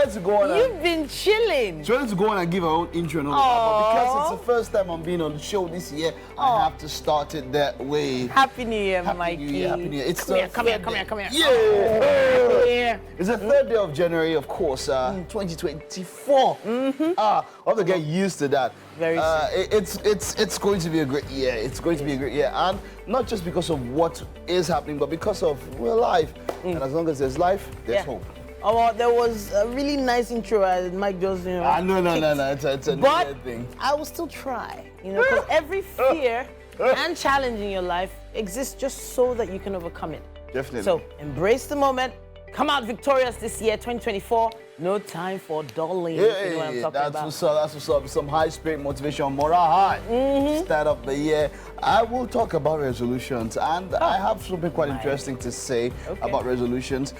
wanted to go on. You've been chilling. She wanted to go on and give her own intro and all that, but because it's the first time I'm being on the show this year, I have to start it that way. Happy New Year, Mikey. Happy New Year, Happy New Year. It's come here. Yeah. Yeah. It's the 3rd day of January, of course, 2024. I have to get used to that. Very soon. It's going to be a great year. It's going to be a great year, and not just because of what is happening, but because of life. And as long as there's life, there's hope. Oh, well, there was a really nice intro that Mike just, No. It's a new thing. I will still try, because every fear and challenge in your life exists just so that you can overcome it. Definitely. So embrace the moment. Come out victorious this year, 2024. No time for dulling. You know what I'm talking about. That's what's up. Some high spirit, motivation, morale high. Start up the year. I will talk about resolutions, and I have something quite interesting to say about resolutions.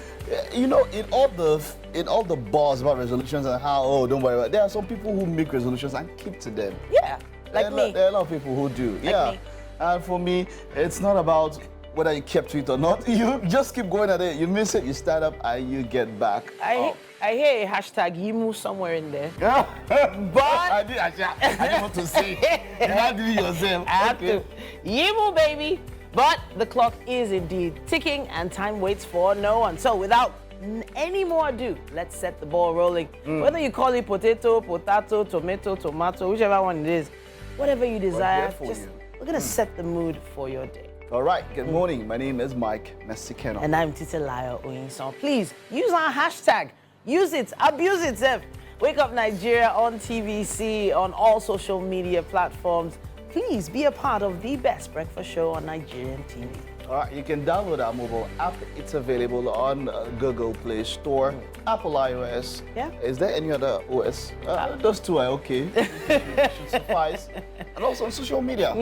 In all the buzz about resolutions and how don't worry about it, there are some people who make resolutions and keep to them. Yeah, like me. There are a lot of people who do. Like me. And for me, it's not about whether you kept to it or not. You just keep going at it. You miss it, you start up, and you get back. I hear a hashtag Yimu somewhere in there. But I didn't want to say it. You have to do it yourself. I have to. Yimu, baby. But the clock is indeed ticking, and time waits for no one. So without any more ado, let's set the ball rolling. Whether you call it potato, tomato, whichever one it is, whatever you desire, we're going to set the mood for your day. All right, good morning. My name is Mike Mesikeno. And I'm Titilayo Oyinson. Please, use our hashtag. Use it. Abuse it, Zef. Wake Up Nigeria on TVC, on all social media platforms. Please be a part of the best breakfast show on Nigerian TV. All right, you can download our mobile app. It's available on Google Play Store, Apple iOS. Yeah. Is there any other OS? Those two are okay. Should suffice. And also on social media.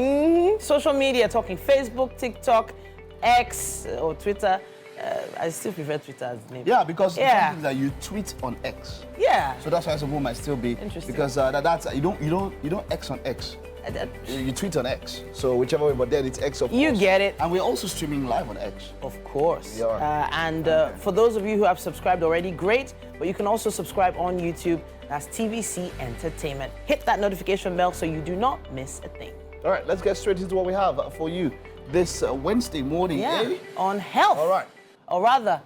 Social media, talking Facebook, TikTok, X, or Twitter. I still prefer Twitter as the name. Yeah, because something that you tweet on X. Yeah. So that's why some people might still be interesting. Because that's you don't X on X. You tweet on X, so whichever way, but then it's X, of course. You get it. And we're also streaming live on X. Of course. Yeah. For those of you who have subscribed already, great. But you can also subscribe on YouTube. That's TVC Entertainment. Hit that notification bell so you do not miss a thing. All right, let's get straight into what we have for you this Wednesday morning. On health. All right. Or rather,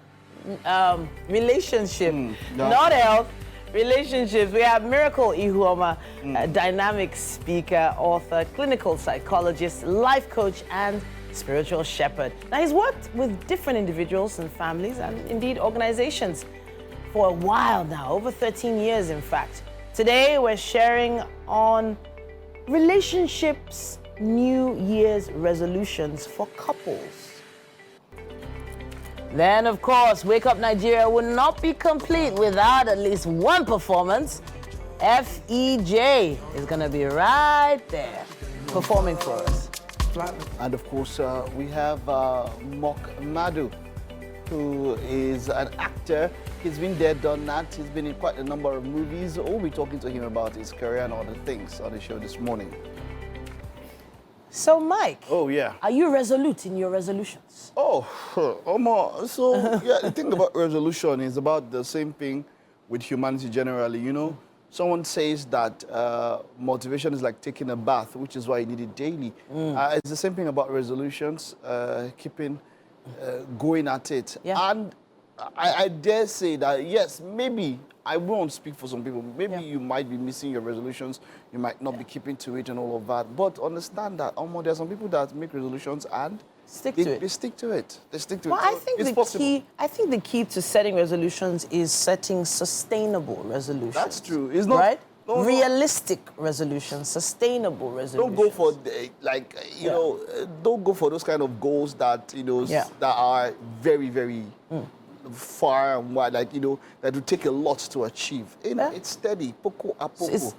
relationship. Not health. Relationships. We have Miracle Ihuoma, a dynamic speaker, author, clinical psychologist, life coach, and spiritual shepherd. Now, he's worked with different individuals and families and indeed organizations for a while now, over 13 years, in fact. Today, we're sharing on relationships, New Year's resolutions for couples. Then, of course, Wake Up Nigeria would not be complete without at least one performance. FEJ is going to be right there performing for us. And of course, we have Mok Madu, who is an actor. He's been there, done that. He's been in quite a number of movies. We'll be talking to him about his career and other things on the show this morning. So, Mike. Oh, yeah. Are you resolute in your resolutions? So, the thing about resolution is about the same thing with humanity generally, Someone says that motivation is like taking a bath, which is why you need it daily. It's the same thing about resolutions, keeping going at it. Yeah. And I dare say that, yes, maybe, I won't speak for some people, maybe you might be missing your resolutions, you might not be keeping to it and all of that, but understand that there are some people that make resolutions and stick to it. They stick to it. Well, I think the key to setting resolutions is setting sustainable resolutions. That's true. It's not right. Realistic resolutions, sustainable resolutions. Don't go for don't go for those kind of goals that that are very, very far and wide. That will take a lot to achieve. It's steady, poco a poco.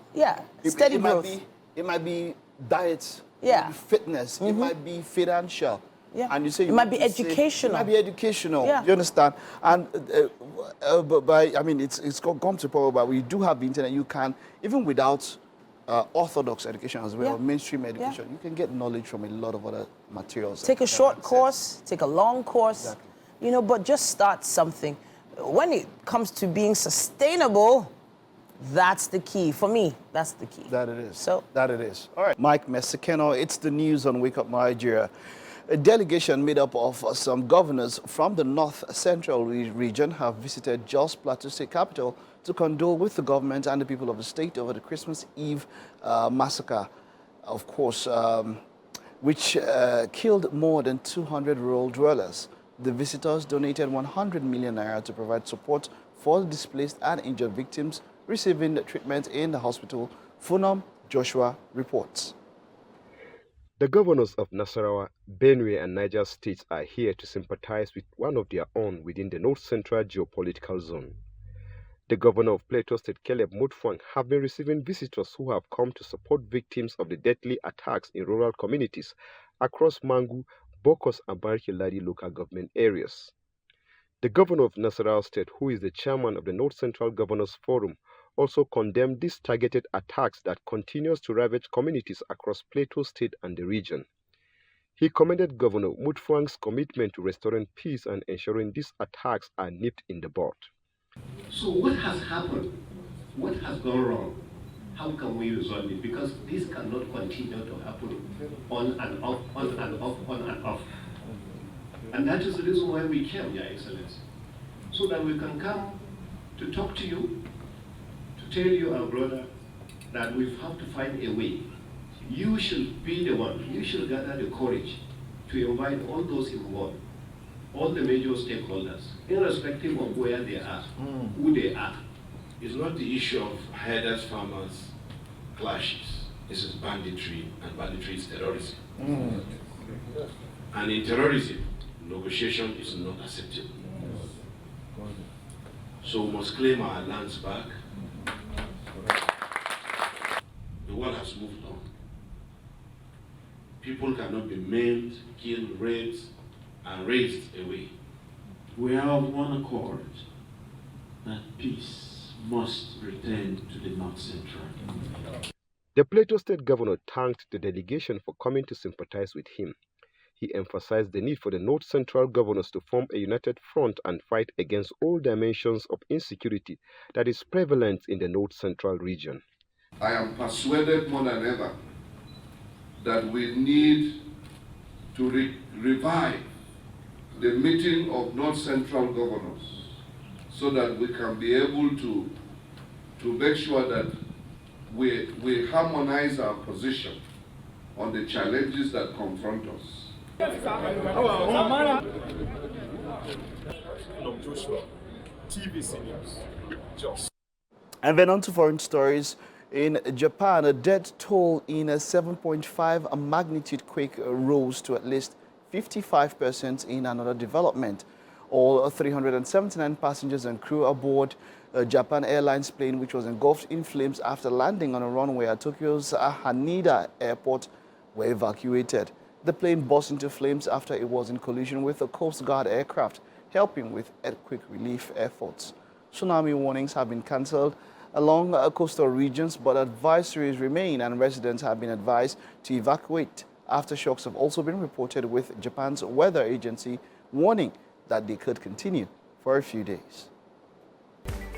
Steady growth. It might be diet. Yeah. It might be fitness. It might be financial. Yeah. And you say it might be educational. It might be educational. Yeah. You understand? And it's gone to power, but we do have the internet. You can, even without orthodox education as well, mainstream education, you can get knowledge from a lot of other materials. Take a short course, take a long course, but just start something. when it comes to being sustainable, that's the key. For me, that's the key. That it is. So that it is. All right. Mike Mesekeno, it's the news on Wake Up Nigeria. A delegation made up of some governors from the North Central region have visited Jos Plateau State Capital to condole with the government and the people of the state over the Christmas Eve massacre, of course, which killed more than 200 rural dwellers. The visitors donated 100 million naira to provide support for the displaced and injured victims receiving treatment in the hospital. Funam Joshua reports. The governors of Nasarawa, Benue and Niger states are here to sympathize with one of their own within the North Central geopolitical zone. The governor of Plateau State, Caleb Mutfwang, have been receiving visitors who have come to support victims of the deadly attacks in rural communities across Mangu, Bokos and Bariki-Ladi local government areas. The governor of Nasarawa State, who is the chairman of the North Central Governors Forum, also condemned these targeted attacks that continues to ravage communities across Plateau State and the region. He commended Governor Mutfwang's commitment to restoring peace and ensuring these attacks are nipped in the bud. So what has happened? What has gone wrong? How can we resolve it? Because this cannot continue to happen on and off, on and off, on and off. And that is the reason why we came, Your Excellency. So that we can come to talk to you, to tell you, our brother, that we have to find a way. You should be the one, you should gather the courage to invite all those involved, all the major stakeholders, irrespective of where they are, who they are. It's not the issue of herders, farmers, clashes. This is banditry, and banditry is terrorism. And in terrorism, negotiation is not acceptable. So we must claim our lands back. The world has moved on. People cannot be maimed, killed, raped, and raised away. We are of one accord that peace must return to the North Central. The Plateau State Governor thanked the delegation for coming to sympathize with him. He emphasized the need for the North Central governors to form a united front and fight against all dimensions of insecurity that is prevalent in the North Central region. I am persuaded more than ever that we need to revive the meeting of North Central governors so that we can be able to make sure that we harmonize our position on the challenges that confront us. TVC News, Jos. And then on to foreign stories. In Japan, a death toll in a 7.5 magnitude quake rose to at least 55% in another development. All 379 passengers and crew aboard a Japan Airlines plane, which was engulfed in flames after landing on a runway at Tokyo's Haneda Airport, were evacuated. The plane burst into flames after it was in collision with a Coast Guard aircraft, helping with earthquake relief efforts. Tsunami warnings have been cancelled along coastal regions, but advisories remain and residents have been advised to evacuate. Aftershocks have also been reported, with Japan's weather agency warning that they could continue for a few days.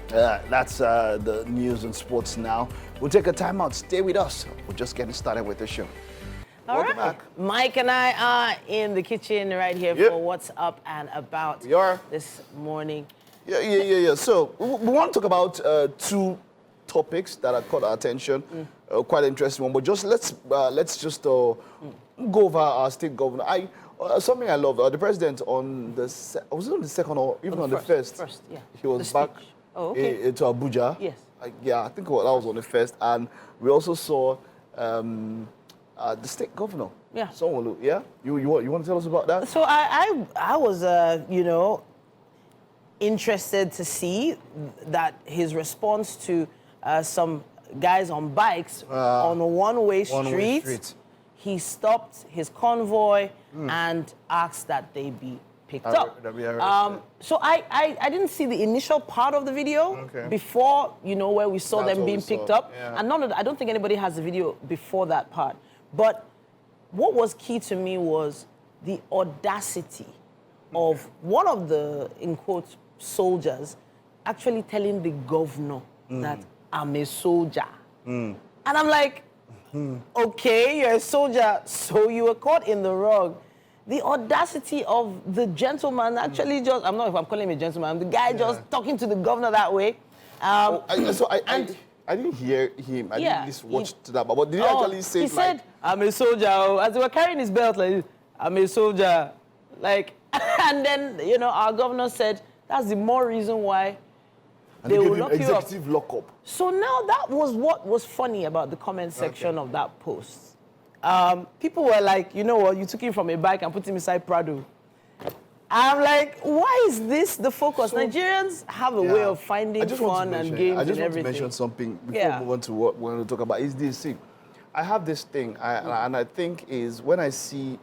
That's the news and sports now. We'll take a time out. Stay with us. We're just getting started with the show. Welcome back. Mike and I are in the kitchen right here for What's Up and About We are. this morning. Yeah. So we want to talk about two topics that have caught our attention. Quite interesting one. But just let's just go over our state governor. Something I love. The president on the was it on the second or even on the first? First, yeah. He was The back speech. Oh, okay. to Abuja. Yes. I think that was on the first, and we also saw the state governor. Yeah. Someone, yeah. You want to tell us about that? So I was interested to see that his response to some guys on bikes on a one-way street. He stopped his convoy and asked that they be picked up. So I didn't see the initial part of the video before, where we saw them being picked up. Yeah. And I don't think anybody has the video before that part. But what was key to me was the audacity of one of the, in quotes, soldiers actually telling the governor that I'm a soldier. And I'm like, okay, you're a soldier, so you were caught in the wrong. The audacity of the gentleman actually just, I'm not if I'm calling him a gentleman, the guy just talking to the governor that way. I didn't hear him. I didn't listen, watch to that. But did he actually say he said, I'm a soldier. As they were carrying his belt, like, I'm a soldier. Like, and then, you know, our governor said, that's the more reason why they will lock you up. Executive lockup. So now that was what was funny about the comment section of that post. People were like, you know what, you took him from a bike and put him inside Prado. I'm like, why is this the focus? Nigerians have a way of finding fun and games and everything. I just want to mention something before we move on to what we're going to talk about. Is this thing. I have this thing, and I think is when I see,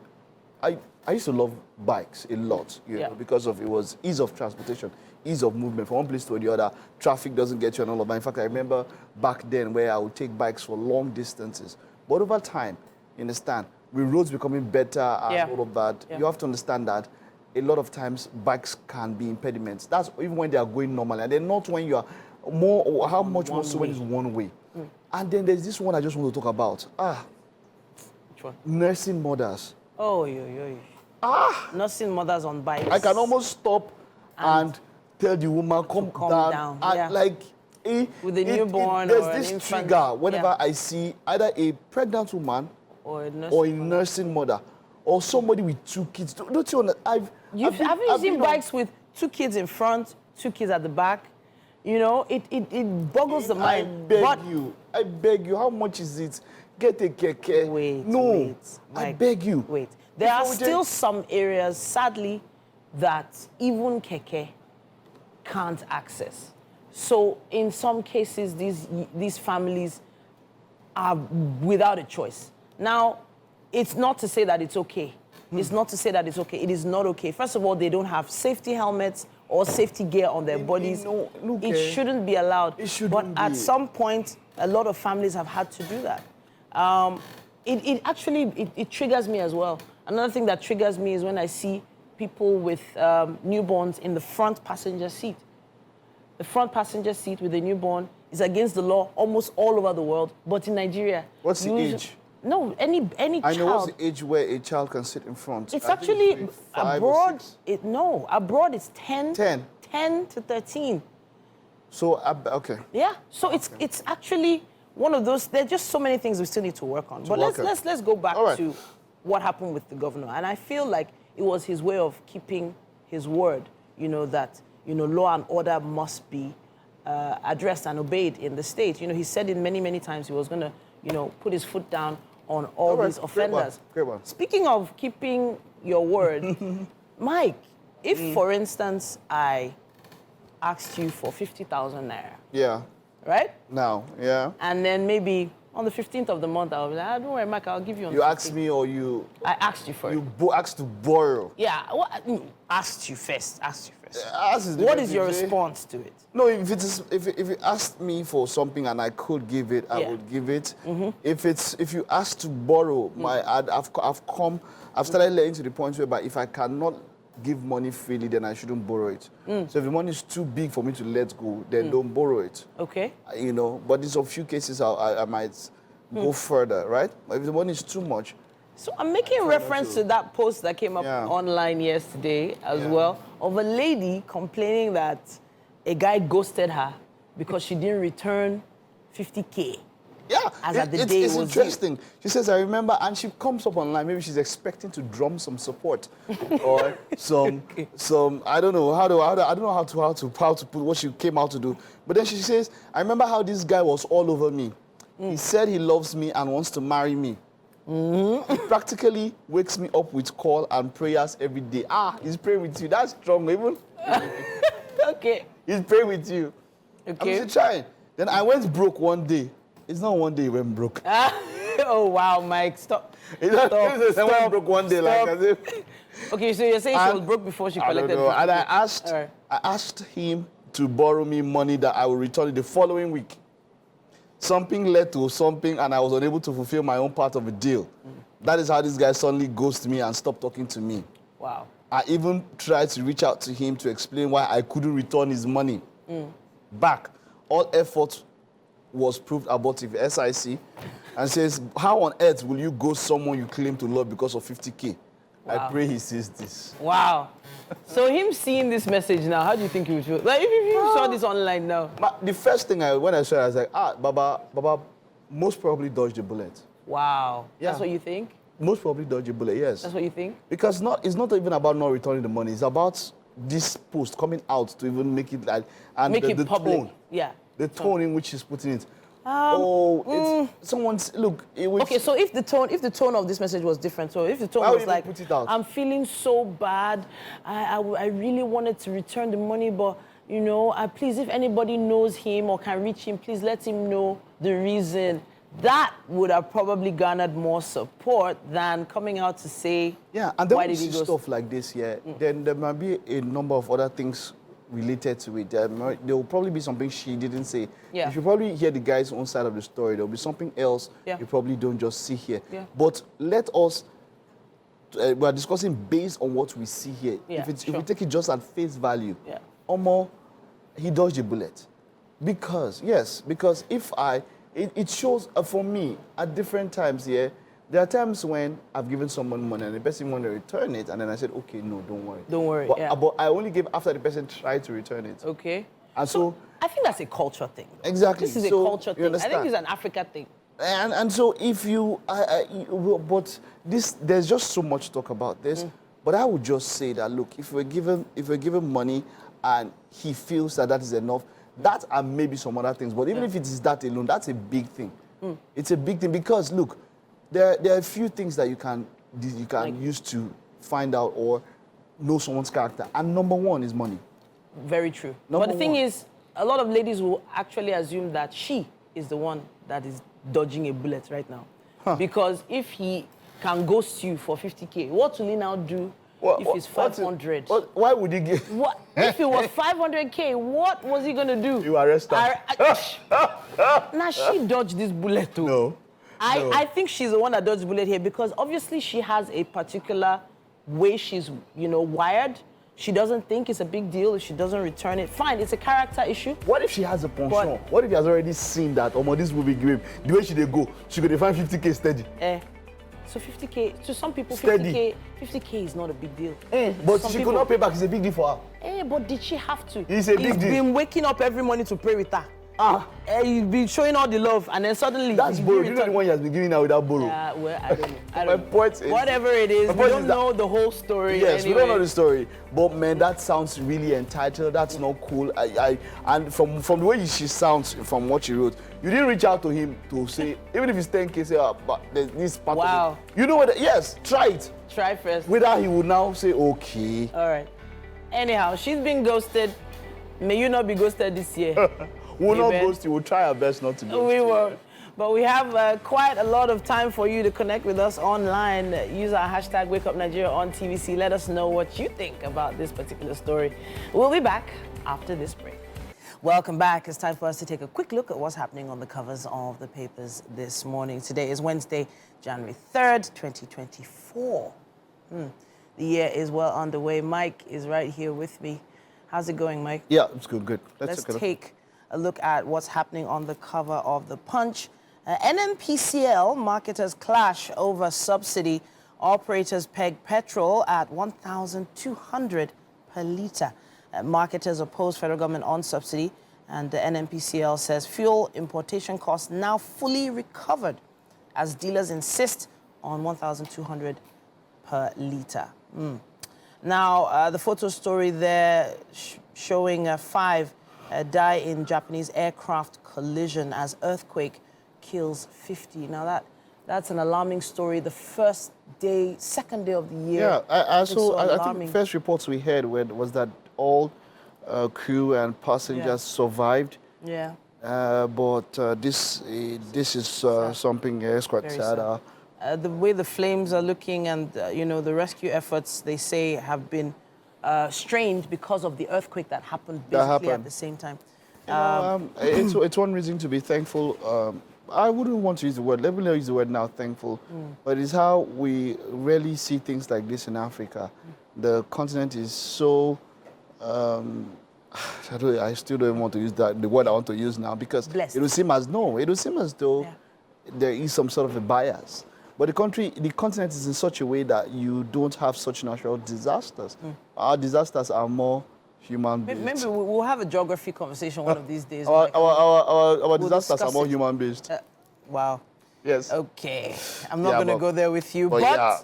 I used to love bikes a lot, you know, because of it was ease of transportation, ease of movement from one place to the other. Traffic doesn't get you and all of that. In fact, I remember back then where I would take bikes for long distances. But over time, you understand, with roads becoming better and all of that, you have to understand that a lot of times bikes can be impediments. That's even when they are going normally, and then not when you are more, or how much more so when it's one way. And then there's this one I just want to talk about. Which one? Nursing mothers. Oh, nursing mothers on bikes. I can almost stop and tell the woman, come down. And like, with a newborn there's or this an infant. trigger whenever I see either a pregnant woman or a nursing mother or somebody with two kids. Don't you know? Have you seen bikes with two kids in front, two kids at the back? You know, it boggles the mind. I beg you, how much is it? Get a keke. Wait, I beg you. Wait. There are still some areas, sadly, that even keke can't access. So in some cases, these families are without a choice. Now, it's not to say that it's okay. It's not to say that it's okay. It is not okay. First of all, they don't have safety helmets or safety gear on their bodies. It shouldn't be allowed. But at some point, a lot of families have had to do that. It actually triggers me as well. Another thing that triggers me is when I see people with newborns in the front passenger seat. The front passenger seat with a newborn is against the law almost all over the world, but in Nigeria... What's the age? No, any child. I know what's the age where a child can sit in front. It's actually abroad. Abroad it's 10 to 13. So okay. Yeah. So it's actually one of those. There's just so many things we still need to work on. But let's go back to what happened with the governor. And I feel like it was his way of keeping his word. You know that law and order must be addressed and obeyed in the state. You know, he said it many times. He was going to put his foot down on all these offenders. Great one. Speaking of keeping your word, Mike, if, for instance, I asked you for 50,000 naira. Yeah. Right? Now, yeah. And then maybe on the 15th of the month, I'll be like, don't worry, Mike, I'll give you on You asked me or you... I asked you first. You asked to borrow. Yeah. Asked you first. What is your response to it? No, if you asked me for something and I could give it, I would give it. If you asked to borrow, I've started letting to the point whereby if I cannot give money freely, then I shouldn't borrow it. So if the money is too big for me to let go, then don't borrow it. Okay. You know, but in some few cases I might go further, right? But if the money is too much. So I'm making reference to that post that came up online yesterday as well, of a lady complaining that a guy ghosted her because she didn't return 50K. Yeah, it's was interesting. She says, I remember, and she comes up online, maybe she's expecting to drum some support or some, I don't know, I don't know how to put what she came out to do. But then she says, I remember how this guy was all over me. He said he loves me and wants to marry me. He practically wakes me up with call and prayers every day. He's praying with you. That's strong, even. Okay. He's praying with you. Okay. I'm still trying. Then I went broke one day. It's not one day he went broke. Oh, wow, Mike. Stop. I went broke one day, like as if... Okay, so you're saying she was broke before she collected... I don't know. And I asked him to borrow me money that I will return it the following week. Something led to something, and I was unable to fulfill my own part of the deal. That is how this guy suddenly ghosted me and stopped talking to me. Wow. I even tried to reach out to him to explain why I couldn't return his money back. All effort was proved abortive. SIC and says, how on earth will you ghost someone you claim to love because of 50K? Wow. I pray he sees this. Wow. So him seeing this message now, how do you think he would feel? Like if you saw this online now. The first thing when I saw it, I was like, Baba most probably dodged a bullet. Wow. Yeah. That's what you think? Most probably dodged a bullet, yes. That's what you think? Because it's not even about not returning the money. It's about this post coming out to even make it like, and Make it the public. tone. Yeah. The tone in which he's putting it. It's someone's look. Okay, so if the tone of this message was different, so if the tone Why would was you like, put it out? I'm feeling so bad, I really wanted to return the money, but you know, please, if anybody knows him or can reach him, please let him know the reason. That would have probably garnered more support than coming out to say, Yeah, and then why when you did he see go? stuff like this, then there might be a number of other things related to it. There will probably be something she didn't say. Yeah. If you probably hear the guy's own side of the story, there'll be something else you probably don't just see here. Yeah. But let us, we are discussing based on what we see here. Yeah, If we take it just at face value, Yeah. Omo, he dodged a bullet. Because if it shows for me at different times here, there are times when I've given someone money and the person wanted to return it, and then I said, okay, no, don't worry. Don't worry, But I only gave after the person tried to return it. Okay. And so I think that's a culture thing. Exactly. This is a So, culture you thing. I understand? think it's an Africa thing. And so if you, but this, there's just so much talk about this. But I would just say that, look, if we're given money and he feels that is enough, that and maybe some other things. But even if it is that alone, that's a big thing. It's a big thing because, look, there are a few things that you can use to find out or know someone's character. And number one is money. Very true. Number but the thing one. is, a lot of ladies will actually assume that she is the one that is dodging a bullet right now. Because if he can ghost you for 50K, what will he now do if it's 500? Why would he give? What if it was 500K? What was he gonna do? You arrest her. Now she dodged this bullet too. No. I think she's the one that dodged the bullet here because obviously she has a particular way she's wired. She doesn't think it's a big deal if she doesn't return it. Fine, it's a character issue. What if she has a penchant? What if he has already seen that this will be great? The way she dey go, she could find 50K steady. So 50K, to some people, Steady. 50K is not a big deal. But Some she people- could not pay back. It's a big deal for her. But did she have to? It's a big He's deal. been waking up every morning to pray with her. He's been showing all the love, and then suddenly That's he borrow. You know return- the one he has been giving out without borrow. Well, I don't know. I My don't know. point is, Whatever it is, my we point don't is that- know the whole story. Yes, anyway. we don't know the story. But man, that sounds really entitled. That's not cool. And from the way she sounds, from what she wrote, you didn't reach out to him to say, even if it's 10K, say, but there's this part Wow. of it. You know what? Yes, try it. Try first. Whether he would now say, okay. All right. Anyhow, she's been ghosted. May you not be ghosted this year. We'll not Amen. ghost you. We'll try our best not to ghost We you. won't. But we have quite a lot of time for you to connect with us online. Use our hashtag #WakeUpNigeria on TVC. Let us know what you think about this particular story. We'll be back after this break. Welcome back. It's time for us to take a quick look at what's happening on the covers of the papers this morning. Today is Wednesday, January 3rd, 2024. The year is well underway. Mike is right here with me. How's it going, Mike? Yeah, it's good. Let's take a look at what's happening on the cover of The Punch. NNPCL marketers clash over subsidy. Operators peg petrol at 1,200 per litre. Marketers oppose federal government on subsidy, and the NNPCL says fuel importation costs now fully recovered as dealers insist on 1,200 per litre. Now, the photo story there showing 5 die in Japanese aircraft collision as earthquake kills 50. Now, that's an alarming story. The second day of the year. Yeah, I It's so think alarming. the first reports we heard was that all crew and passengers survived. Yeah. But this is something else quite Very sad. sad. The way the flames are looking and, the rescue efforts, they say, have been strained because of the earthquake that happened basically at the same time. It's one reason to be thankful. I wouldn't want to use the word, let me not use the word now, thankful, but it's how we rarely see things like this in Africa. the continent is so, I still don't want to use the word I want to use now, because Blessed. it would seem as though there is some sort of a bias. But the continent is in such a way that you don't have such natural disasters. Our disasters are more human-based. Maybe we'll have a geography conversation one of these days. Our disasters are discuss more it. human-based. Wow. Yes. Okay. I'm not Yeah, going to but- go there with you. but yeah.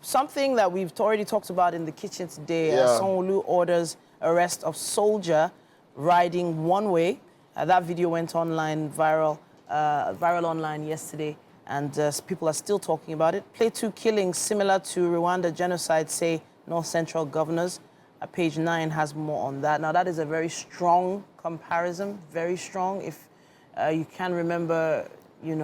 Something that we've already talked about in the kitchen today, Yeah. Sanwo-Olu orders arrest of soldier riding one way. That video went viral online yesterday, and people are still talking about it. Plateau killings similar to Rwanda genocide, say North Central governors. Page 9 has more on that. Now, that is a very strong comparison, very strong. If you can remember, I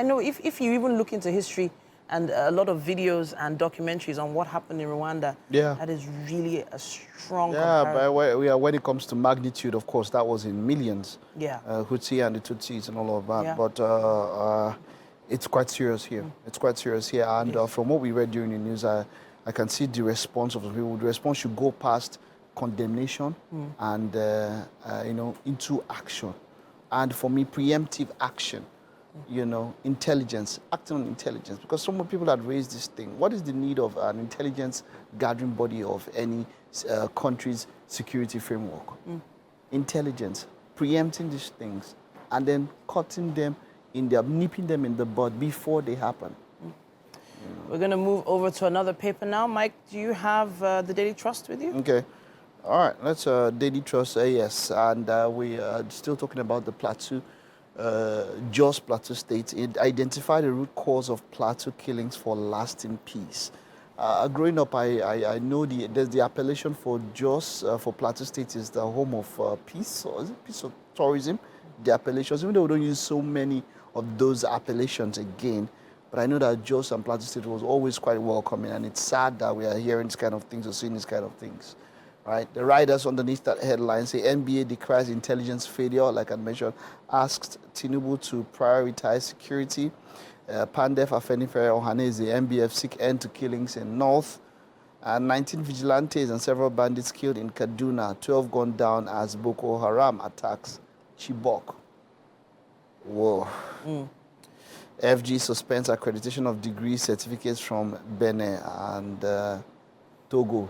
know if you even look into history and a lot of videos and documentaries on what happened in Rwanda, that is really a strong comparison. But when it comes to magnitude, of course, that was in millions. Yeah. Hutsi and the Tutsis and all of that. Yeah. But it's quite serious here. It's quite serious here. And from what we read during the news, I can see the response of the people. The response should go past condemnation and into action. And for me, preemptive action. Intelligence, acting on intelligence. Because some people had raised this thing. What is the need of an intelligence gathering body of any country's security framework? Intelligence, preempting these things, and then cutting them nipping them in the bud before they happen. We're going to move over to another paper now. Mike, do you have the Daily Trust with you? Okay. All right, let's Daily Trust, yes. And we are still talking about the Plateau, Jos Plateau State. It identified the root cause of Plateau killings for lasting peace. Growing up, I know there's the appellation for Jos, for Plateau State is the home of peace, or is it peace of tourism? The appellations, even though we don't use so many of those appellations again, but I know that Jos and Plateau State was always quite welcoming, and it's sad that we are hearing this kind of things or seeing this kind of things. Right? The writers underneath that headline say NBA decries intelligence failure, like I mentioned, asked Tinubu to prioritize security. Pandef Afenifere Ohaneze, MBF seek end to killings in North. 19 vigilantes and several bandits killed in Kaduna, 12 gone down as Boko Haram attacks Chibok. Whoa. FG suspends accreditation of degree certificates from Benin and Togo.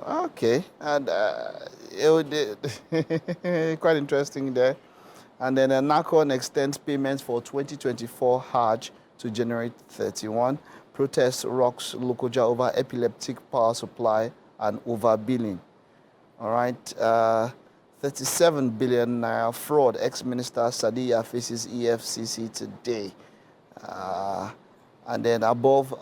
Okay, and quite interesting there. And then NACON extends payments for 2024 Hajj to January 31. Protests rocks Lokoja over epileptic power supply and overbilling. All right, 37 billion naira fraud. Ex-Minister Sadiya faces EFCC today. And then above,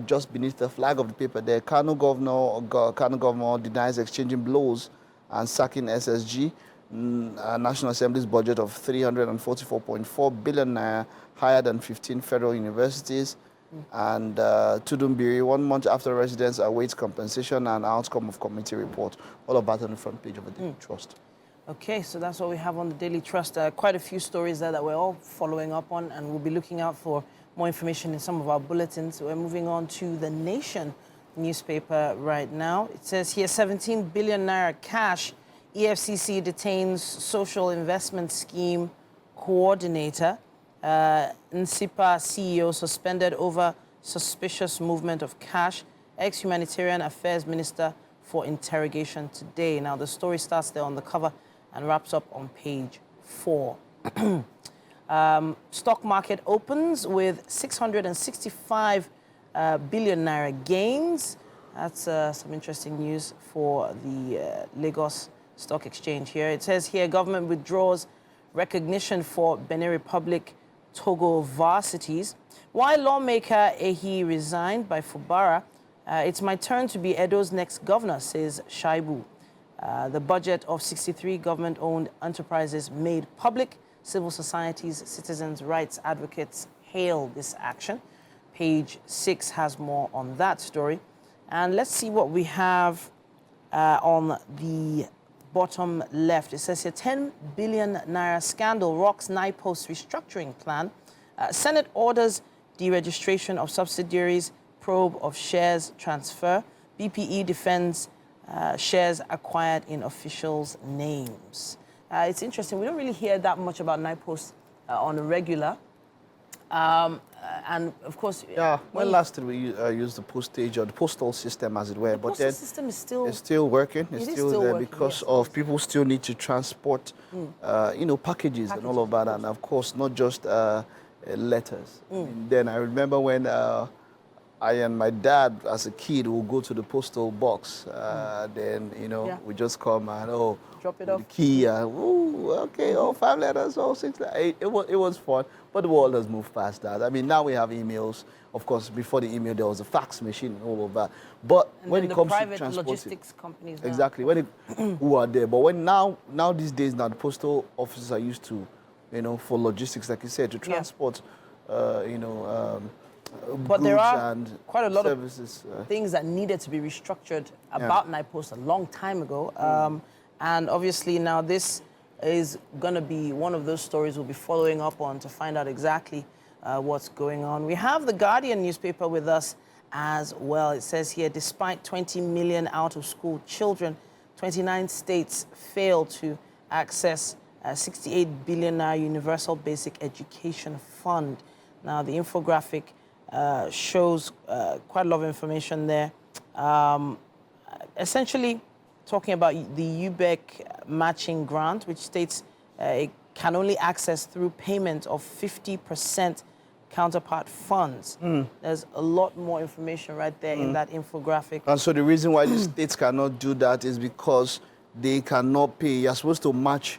just beneath the flag of the paper there, Kano governor denies exchanging blows and sacking SSG. National Assembly's budget of 344.4 billion naira, higher than 15 federal universities. And Tudumbiri, 1 month after residents await compensation and outcome of committee report. All of that on the front page of the Daily Trust. Okay, so that's what we have on the Daily Trust. Quite a few stories there that we're all following up on, and we'll be looking out for more information in some of our bulletins. We're moving on to the Nation newspaper right now. It says here 17 billion naira cash. EFCC detains social investment scheme coordinator. NSIPA CEO suspended over suspicious movement of cash. Ex-Humanitarian Affairs Minister for interrogation today. Now, the story starts there on the cover and wraps up on page 4. Stock market opens with 665 billion naira gains. That's some interesting news for the Lagos Stock Exchange here. It says here, government withdraws recognition for Benin Republic Togo varsities. Why lawmaker Ehi resigned by Fubara? It's my turn to be Edo's next governor, says Shaibu. The budget of 63 government-owned enterprises made public. Civil societies, citizens' rights advocates hail this action. Page 6 has more on that story. And let's see what we have on the bottom left. It says here, 10 billion naira scandal rocks NIPO's restructuring plan. Senate orders deregistration of subsidiaries. probe of shares transfer. BPE defends shares acquired in officials' names. It's interesting. We don't really hear that much about NIPOST on a regular. And of course, yeah. When last did we use the postage or the postal system, as it were? The but postal then system is still... It's still working. It's still there working, because yes, of people still need to transport, packages and all of that, and of course not just letters. Then I remember when I and my dad, as a kid, would go to the postal box. Then we just come and drop it with off. the key and okay, 5 letters, 6 letters. It was fun, but the world has moved past that. I mean, now we have emails. Of course, before the email, there was a fax machine and all of that. But And when then it comes to private transporting, logistics companies now. exactly, who are there. But when now these days, now the postal offices are used to, for logistics, like you said, to transport, But there goods are and quite a lot services. of things that needed to be restructured about NIPOST a long time ago. And obviously now this is going to be one of those stories we'll be following up on to find out exactly what's going on. We have the Guardian newspaper with us as well. It says here, despite 20 million out-of-school children, 29 states fail to access 68 billion universal basic education fund. Now, the infographic shows quite a lot of information there. Essentially, talking about the UBEC matching grant, which states it can only access through payment of 50% counterpart funds. There's a lot more information right there in that infographic. And so the reason why the states cannot do that is because they cannot pay. You're supposed to match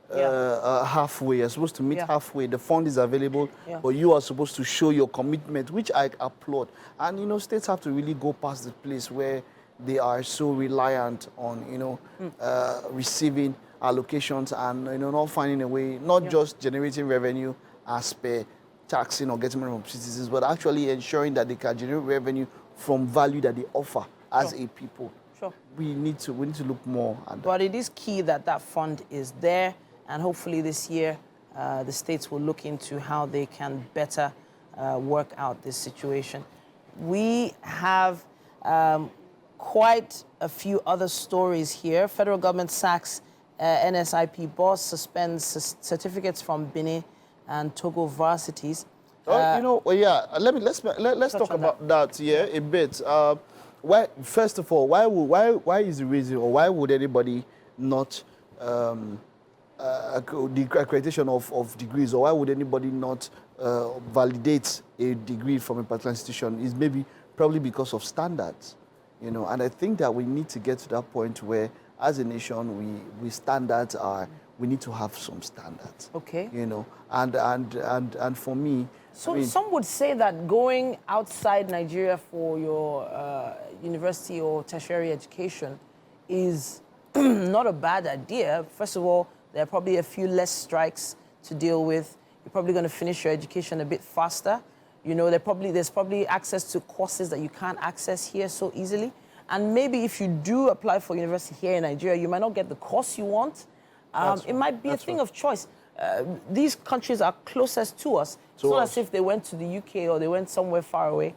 halfway. You're supposed to meet halfway. The fund is available, but you are supposed to show your commitment, which I applaud. And, states have to really go past the place where they are so reliant on, receiving allocations and, not finding a way, not just generating revenue as per taxing or getting money from citizens, but actually ensuring that they can generate revenue from value that they offer as a people. We need to look more at that. But it is key that that fund is there, and hopefully this year the states will look into how they can better work out this situation. We have quite a few other stories here. Federal government sacks NSIP boss, suspends certificates from Benin and Togo varsities. Let's talk about that a bit. Why, first of all, why is the reason, or why would anybody not the accreditation of degrees, or why would anybody not validate a degree from a particular institution? Is probably because of standards, and I think that we need to get to that point where, as a nation, we need to have some standards. Okay. And for me, so some would say that going outside Nigeria for your university or tertiary education is not a bad idea. First of all, there are probably a few less strikes to deal with. You're probably going to finish your education a bit faster. There's probably access to courses that you can't access here so easily. And maybe if you do apply for university here in Nigeria, you might not get the course you want. It might be a thing of choice. These countries are closest to us. It's not as if they went to the UK or they went somewhere far away.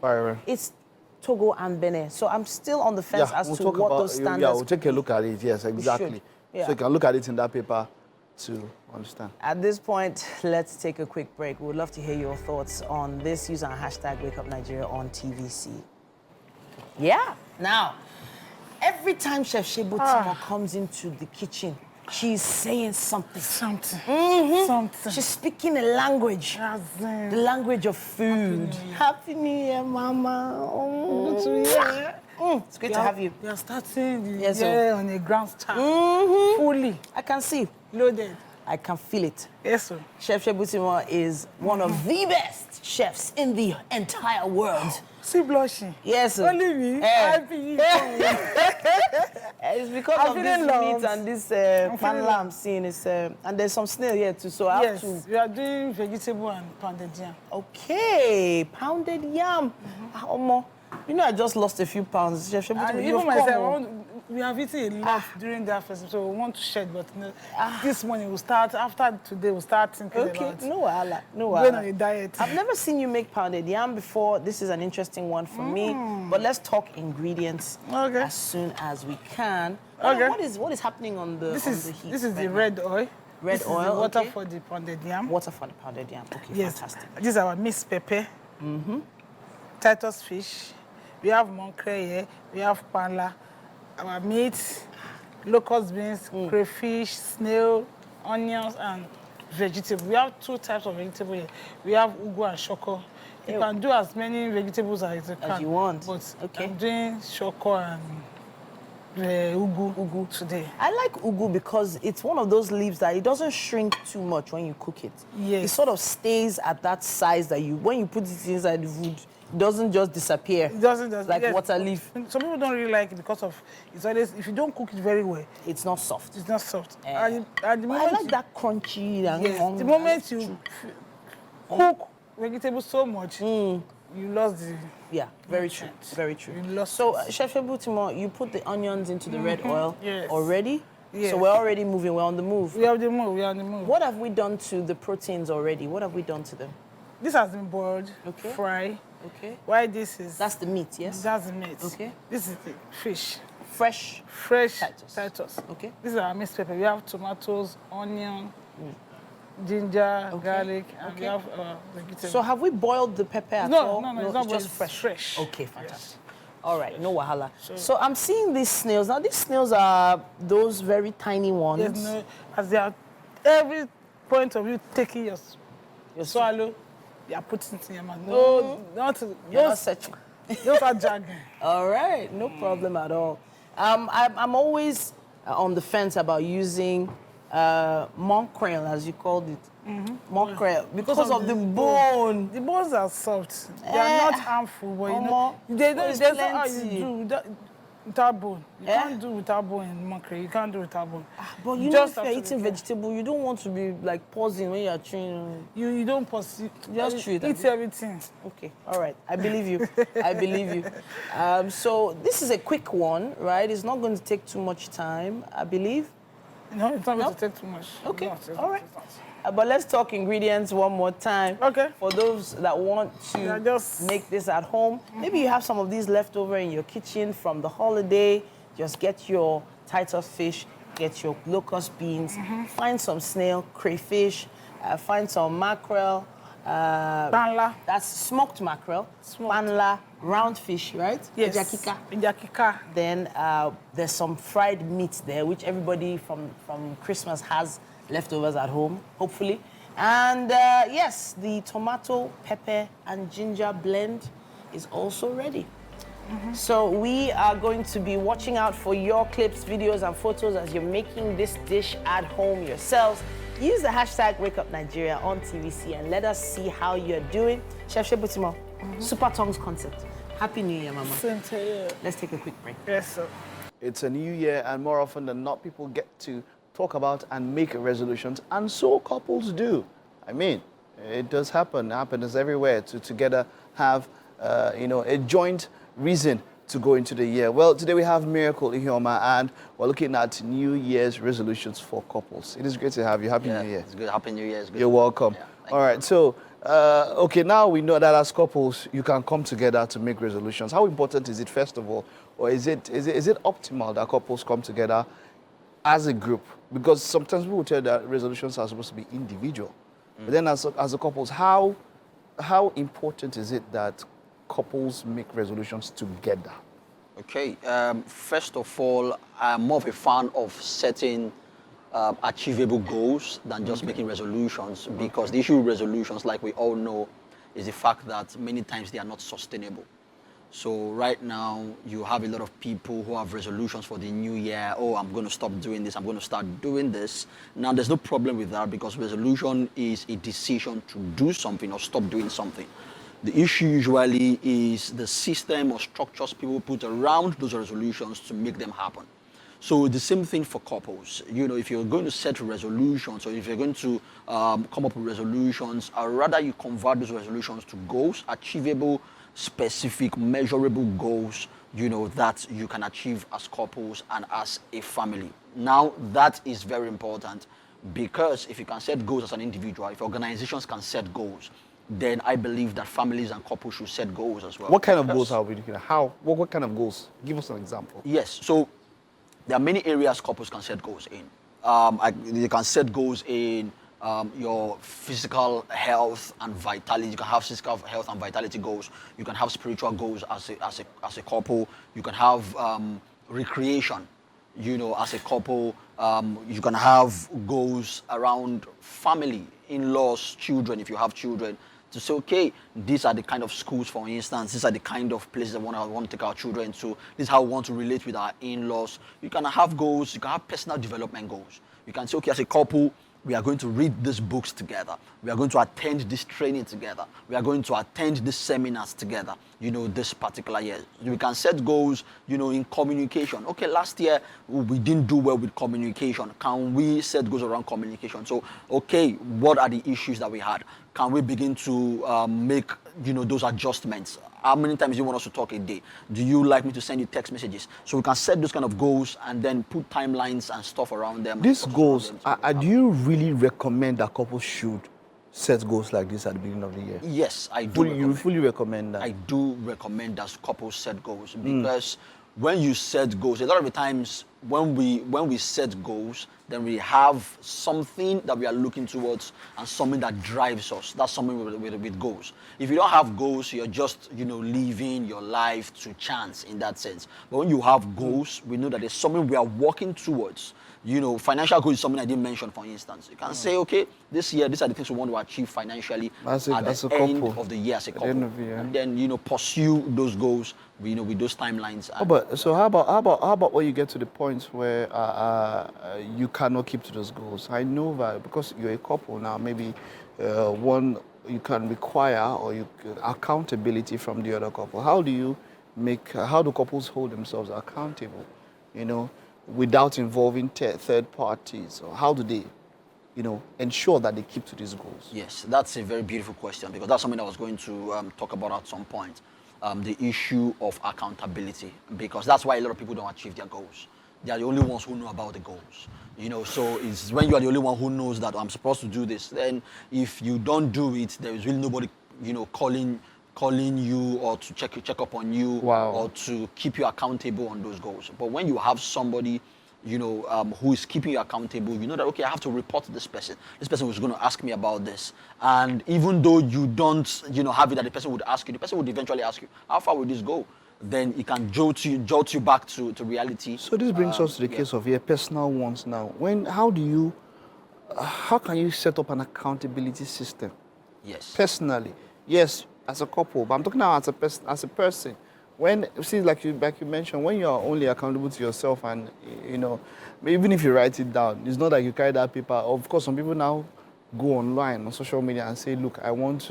It's Togo and Benin. So I'm still on the fence as to what those standards. Yeah, we'll take a look at it. Yes, exactly. So you can look at it in that paper to understand. At this point, let's take a quick break. We would love to hear your thoughts on this. Use our hashtag #WakeUpNigeria on TVC. Yeah. Now, every time Chef Shebutimo comes into the kitchen, she's saying something. Something. She's speaking a language. The language of food. Happy New Year, Mama. It's great to have you. You're starting the year on a ground start. Fully. I can see. Loaded. I can feel it. Yes, sir. Chef Shebutimo is one of the best chefs in the entire world. See blushing. Yes, sir. Only me. Happy. It's because of this meat and this pan lamb scene. And there's some snail here too, so I have to... we are doing vegetable and pounded yam. Okay, pounded yam. I just lost a few pounds. Chef Shebutimo, even myself, We have eaten a lot during that festival, so we want to shed, but this morning we'll start, after today, we'll start thinking about no wahala, no going on wahala. a diet. I've never seen you make pounded yam before. This is an interesting one for me. But let's talk ingredients as soon as we can. Okay. What is happening on the This on is the heat? this is right the now? red oil. Red this oil. Is the water okay. for the pounded yam. Water for the pounded yam. Okay, Yes. fantastic. This is our mixed pepper. Titus fish. We have monkey here. We have panla. Our meat, locust beans, crayfish, snail, onions, and vegetable. We have 2 types of vegetable here. We have ugu and shoko. You can do as many vegetables as you can. As you want. But Okay. I'm doing shoko and ugu today. I like ugu because it's one of those leaves that it doesn't shrink too much when you cook it. Yes. It sort of stays at that size that when you put it inside the food, it doesn't just disappear. It doesn't just like yes, water leaf. Some people don't really like it because of it's always if you don't cook it very well, It's not soft. it's not soft. At the I moment like that crunchy. yes, the moment you cook vegetables so much, you lost the Yeah, very true. nutrients. Very true. You lost So, it. Chef Ebutimo, you put the onions into the red oil Yes. already? Yes. So we're already moving. We're on the move. We have the move. We are on the move. What have we done to the proteins already? What have we done to them? This has been boiled, Okay. fried. Okay. Why this is That's the meat, yes? that's the meat. Okay. This is the fish, Fresh. fresh Titus. Okay. This is our mixed pepper. We have tomatoes, onion, ginger, garlic, and we Okay. have vegetable. So have we boiled the pepper at No, all? no, it's not boiled, just it's fresh. fresh. Okay, fantastic. All right, no wahala. So I'm seeing these snails. Now these snails are those very tiny ones. There's no, as they are, every point of you taking your swallow, you are putting it in your mouth. No, not You're not those, searching. those are jargon. All right, no problem at all. I'm always on the fence about using monkrel, as you called it. Monkrel, because of the bone. The bones are soft. They are not harmful, but you know, they don't. there's There's not how you plenty. do without bone. You Eh? can't do without bone in monkey. You can't do without bone. But you know, Just if you're have to be eating careful. vegetable, you don't want to be like pausing when you're chewing. You don't pursue. Just chew it, Eat abi? everything. Okay, all right. I believe you. I believe you. So this is a quick one, right? It's not going to take too much time, I believe. No, it's not No? going to take too much. Okay, It's not, all right. it's not. But let's talk ingredients one more time. Okay. For those that want Yeah, to just- make this at home, maybe you have some of these left over in your kitchen from the holiday. Just get your Titus fish, get your locust beans, find some snail, crayfish, find some mackerel. Panla. That's smoked mackerel, Smoked. panla, round fish, right? Yes. Ejakika. Ejakika. Then there's some fried meat there, which everybody from Christmas has leftovers at home, hopefully. And yes, the tomato, pepper, and ginger blend is also ready. So we are going to be watching out for your clips, videos, and photos as you're making this dish at home yourselves. Use the hashtag WakeUpNigeria on TVC and let us see how you're doing. Chef Shebutimo, Super Tongues concept. Happy New Year, Mama. Same to you. Let's take a quick break. Yes, sir. It's a new year, and more often than not, people get to talk about and make resolutions, and so couples do. I mean, it does happen. It happens everywhere to together have, a joint reason to go into the year. Well, today we have Miracle Ihioma, and we're looking at New Year's resolutions for couples. It is great to have you. Happy New Year. It's good. Happy New Year. It's good. You're welcome. Yeah, thank All right, so, okay, now we know that as couples, you can come together to make resolutions. How important is it, first of all? Or is it optimal that couples come together as a group? Because sometimes people tell that resolutions are supposed to be individual. But then as a couples, how important is it that couples make resolutions together? Okay. First of all, I'm more of a fan of setting achievable goals than just making resolutions, because the issue with resolutions, like we all know, is the fact that many times they are not sustainable. So right now, you have a lot of people who have resolutions for the new year. Oh, I'm going to stop doing this. I'm going to start doing this. Now, there's no problem with that, because resolution is a decision to do something or stop doing something. The issue usually is the system or structures people put around those resolutions to make them happen. So the same thing for couples. If you're going to set resolutions, or if you're going to come up with resolutions, or rather you convert those resolutions to goals, achievable, specific, measurable goals, that you can achieve as couples and as a family. Now, that is very important because if you can set goals as an individual, if organizations can set goals, then I believe that families and couples should set goals as well. What kind of goals are we looking at? What kind of goals? Give us an example. Yes, so there are many areas couples can set goals in. You can set goals in your physical health and vitality. You can have physical health and vitality goals. You can have spiritual goals as a couple. You can have recreation, as a couple. You can have goals around family, in-laws, children, if you have children, to say, okay, these are the kind of schools, for instance, these are the kind of places I want to take our children to. This is how we want to relate with our in-laws. You can have goals. You can have personal development goals. You can say, okay, as a couple, we are going to read these books together. We are going to attend this training together. We are going to attend these seminars together, this particular year. We can set goals, in communication. Okay, last year we didn't do well with communication. Can we set goals around communication? So, okay, what are the issues that we had? Can we begin to make, those adjustments? How many times do you want us to talk a day? Do you like me to send you text messages? So we can set those kind of goals and then put timelines and stuff around them. These goals, do you really recommend that couples should set goals like this at the beginning of the year? Yes, I do. You fully recommend that? I do recommend that couples set goals because when you set goals, a lot of the times when we set goals, then we have something that we are looking towards and something that drives us. That's something with goals. If you don't have goals, you're just, living your life to chance in that sense. But when you have goals, we know that there's something we are working towards. Financial goals is something I didn't mention, for instance. You can say, okay, this year, these are the things we want to achieve financially at the end of the year as a couple. And then, pursue those goals, with those timelines. So how about when you get to the point where you cannot keep to those goals? I know that because you're a couple now, maybe one you can require or accountability from the other couple. How do couples hold themselves accountable? Without involving third parties, or how do they, ensure that they keep to these goals? Yes, that's a very beautiful question because that's something I was going to talk about at some point. The issue of accountability, because that's why a lot of people don't achieve their goals. They are the only ones who know about the goals. So it's when you are the only one who knows that I'm supposed to do this. Then if you don't do it, there is really nobody, calling you or to check up on you or to keep you accountable on those goals. But when you have somebody, who is keeping you accountable, you know that, okay, I have to report to this person. This person was going to ask me about this. And even though you don't, have it that the person would ask you, the person would eventually ask you, how far will this go? Then it can jolt you back to reality. So this brings us to the case of personal ones now. How can you set up an accountability system? Yes. Personally. Yes, as a couple, but I'm talking now as a person. When, see, like you mentioned, when you are only accountable to yourself and, even if you write it down, it's not like you carry that paper. Of course, some people now go online on social media and say, look, I want,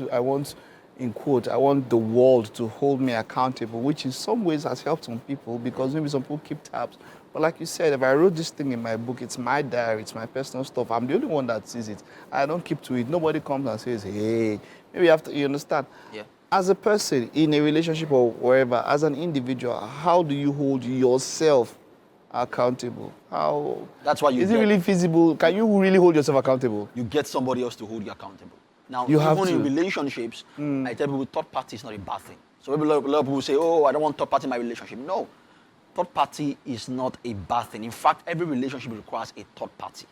in quote, I want the world to hold me accountable, which in some ways has helped some people because maybe some people keep tabs. But like you said, if I wrote this thing in my book, it's my diary, it's my personal stuff. I'm the only one that sees it. I don't keep to it. Nobody comes and says, hey, maybe you understand? Yeah. As a person in a relationship or wherever, as an individual, how do you hold yourself accountable? How? That's why is it really feasible? Can you really hold yourself accountable? You get somebody else to hold you accountable. Now, even in relationships, I tell people third party is not a bad thing. So maybe a lot of people say, oh, I don't want third party in my relationship. No, third party is not a bad thing. In fact, every relationship requires a third party.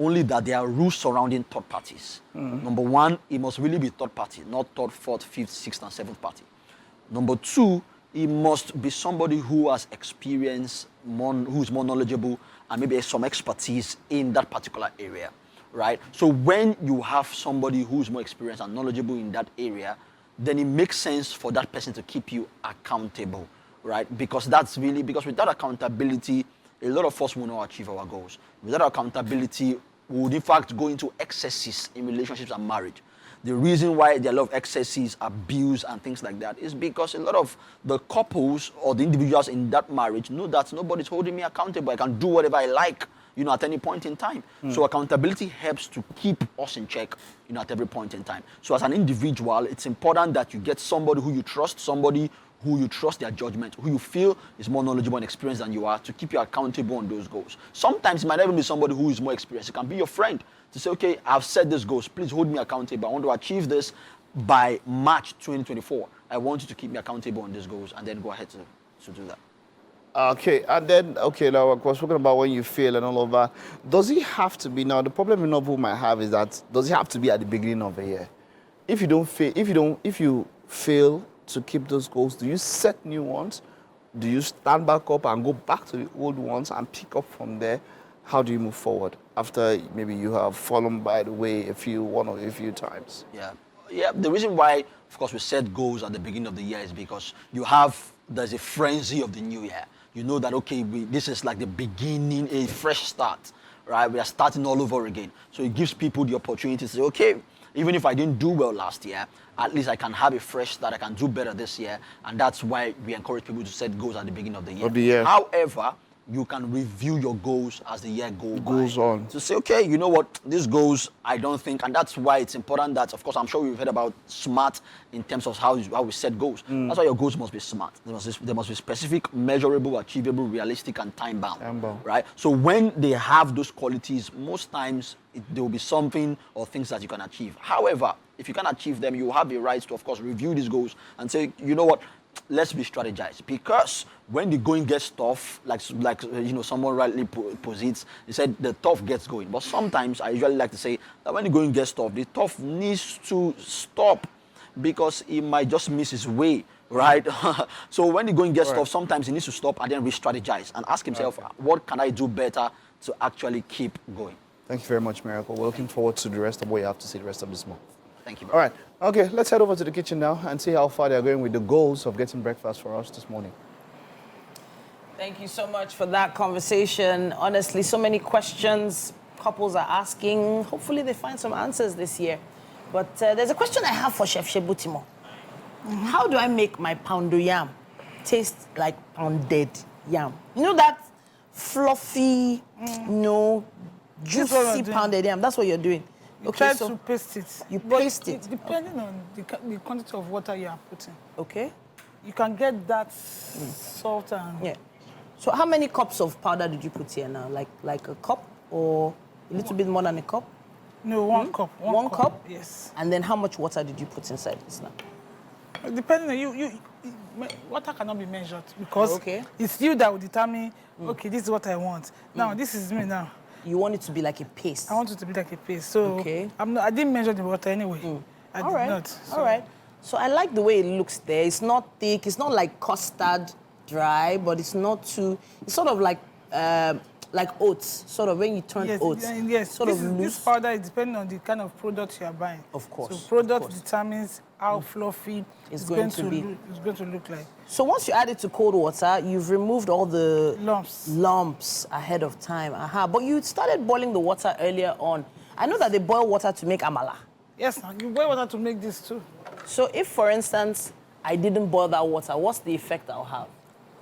Only that there are rules surrounding third parties. Number one, it must really be third party, not third, fourth, fifth, sixth, and seventh party. Number two, it must be somebody who has experience, who is more knowledgeable, and maybe some expertise in that particular area, right? So when you have somebody who is more experienced and knowledgeable in that area, then it makes sense for that person to keep you accountable, right? Because without accountability, a lot of us will not achieve our goals. Without accountability, we would in fact go into excesses in relationships and marriage. The reason why there are a lot of excesses, abuse, and things like that is because a lot of the couples or the individuals in that marriage know that nobody's holding me accountable. I can do whatever I like, at any point in time. So accountability helps to keep us in check, at every point in time. So as an individual, it's important that you get somebody who you trust, somebody who you trust their judgment, who you feel is more knowledgeable and experienced than you are, to keep you accountable on those goals. Sometimes it might not even be somebody who is more experienced. It can be your friend to say, okay, I've set these goals. Please hold me accountable. I want to achieve this by March 2024. I want you to keep me accountable on these goals, and then go ahead to do that. Okay, and then, okay, now, of course, talking about when you fail and all of that, does it have to be, now, the problem enough who might have is that, does it have to be at the beginning of the year? If you fail to keep those goals, do you set new ones? Do you stand back up and go back to the old ones and pick up from there? How do you move forward after maybe you have fallen by the way one or a few times? Yeah, the reason why, of course, we set goals at the beginning of the year is because there's a frenzy of the new year. You know that, okay, this is like the beginning, a fresh start, right? We are starting all over again. So it gives people the opportunity to say, okay, even if I didn't do well last year, at least I can have a fresh start, I can do better this year. And that's why we encourage people to set goals at the beginning of the year. However, you can review your goals as the year goes on. To say, okay, you know what, these goals, I don't think, and that's why it's important that, of course, I'm sure you've heard about SMART in terms of how we set goals. That's why your goals must be SMART. They must be specific, measurable, achievable, realistic, and time-bound. Right? So when they have those qualities, most times there will be something or things that you can achieve. However, if you can achieve them, you have the right to, of course, review these goals and say, you know what, let's be strategized, because when the going gets tough, like someone rightly posits, he said the tough gets going. But sometimes I usually like to say that when the going gets tough, the tough needs to stop, because he might just miss his way, right? So when the going gets tough, sometimes he needs to stop and then re-strategize and ask himself, what can I do better to actually keep going? Thank you very much, Miracle. We're looking forward to the rest of what you have to say the rest of this month. Thank you. All right. Okay, let's head over to the kitchen now and see how far they're going with the goals of getting breakfast for us this morning. Thank you so much for that conversation. Honestly, so many questions couples are asking. Hopefully they find some answers this year. But there's a question I have for Chef Shebutimo. How do I make my poundo yam taste like pounded yam? You know that fluffy, juicy pounded yam? That's what you're doing. You try to paste it. You paste it. Depending on the quantity of water you are putting. Okay. You can get that salt and... Yeah. So how many cups of powder did you put here now? Like a cup or a little bit more than a cup? No, 1 cup. One cup? Yes. And then how much water did you put inside this now? Depending on you water cannot be measured, because it's you that will determine, okay, this is what I want. Now, this is me now. You want it to be like a paste? I want it to be like a paste. So I didn't measure the water anyway. I did not. So. All right. So I like the way it looks there. It's not thick. It's not like custard dry, but it's not too... It's sort of like oats, sort of when you turn oats. Yes, sort of loose. This powder is depending on the kind of product you are buying. Of course. So product determines how fluffy it's going to be. It's going to look like. So once you add it to cold water, you've removed all the lumps ahead of time. But you started boiling the water earlier on. I know that they boil water to make amala. Yes, you boil water to make this too. So if, for instance, I didn't boil that water, what's the effect I'll have?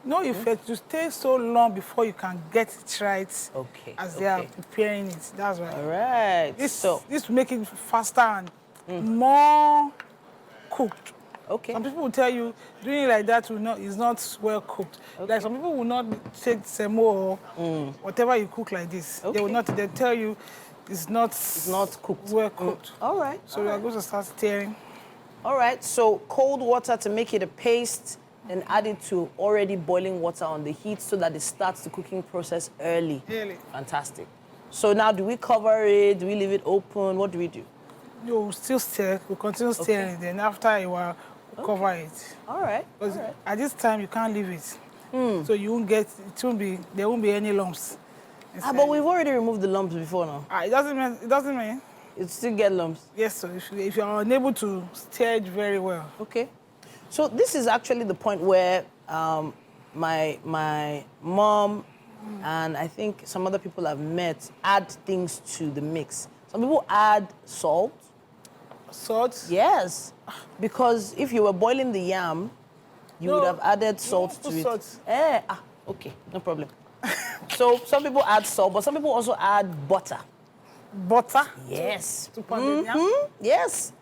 No effect. You stay so long before you can get it right as they are preparing it. That's right. All right. This will make it faster and more cooked. Okay. Some people will tell you doing it like that is not well cooked. Like some people will not take semo or whatever you cook like this. They will not. They tell you it's not cooked. Well cooked. All right. So we are going to start stirring. All right. So cold water to make it a paste, then add it to already boiling water on the heat so that it starts the cooking process early. Fantastic. So now, do we cover it? Do we leave it open? What do we do? You still stir. We continue stirring. Then after a while, cover it. All right. Because at this time you can't leave it. So you won't get. There won't be any lumps. But we've already removed the lumps before now. It doesn't mean. It still get lumps. Yes, so if you are unable to stir it very well. Okay. So this is actually the point where my mom and I think some other people I've met add things to the mix. Some people add salt. Salt? Yes. Because if you were boiling the yam, you would have added salt to it. Salt. Okay, no problem. So some people add salt, but some people also add butter. Butter? Yes. To pound the yam? Yes.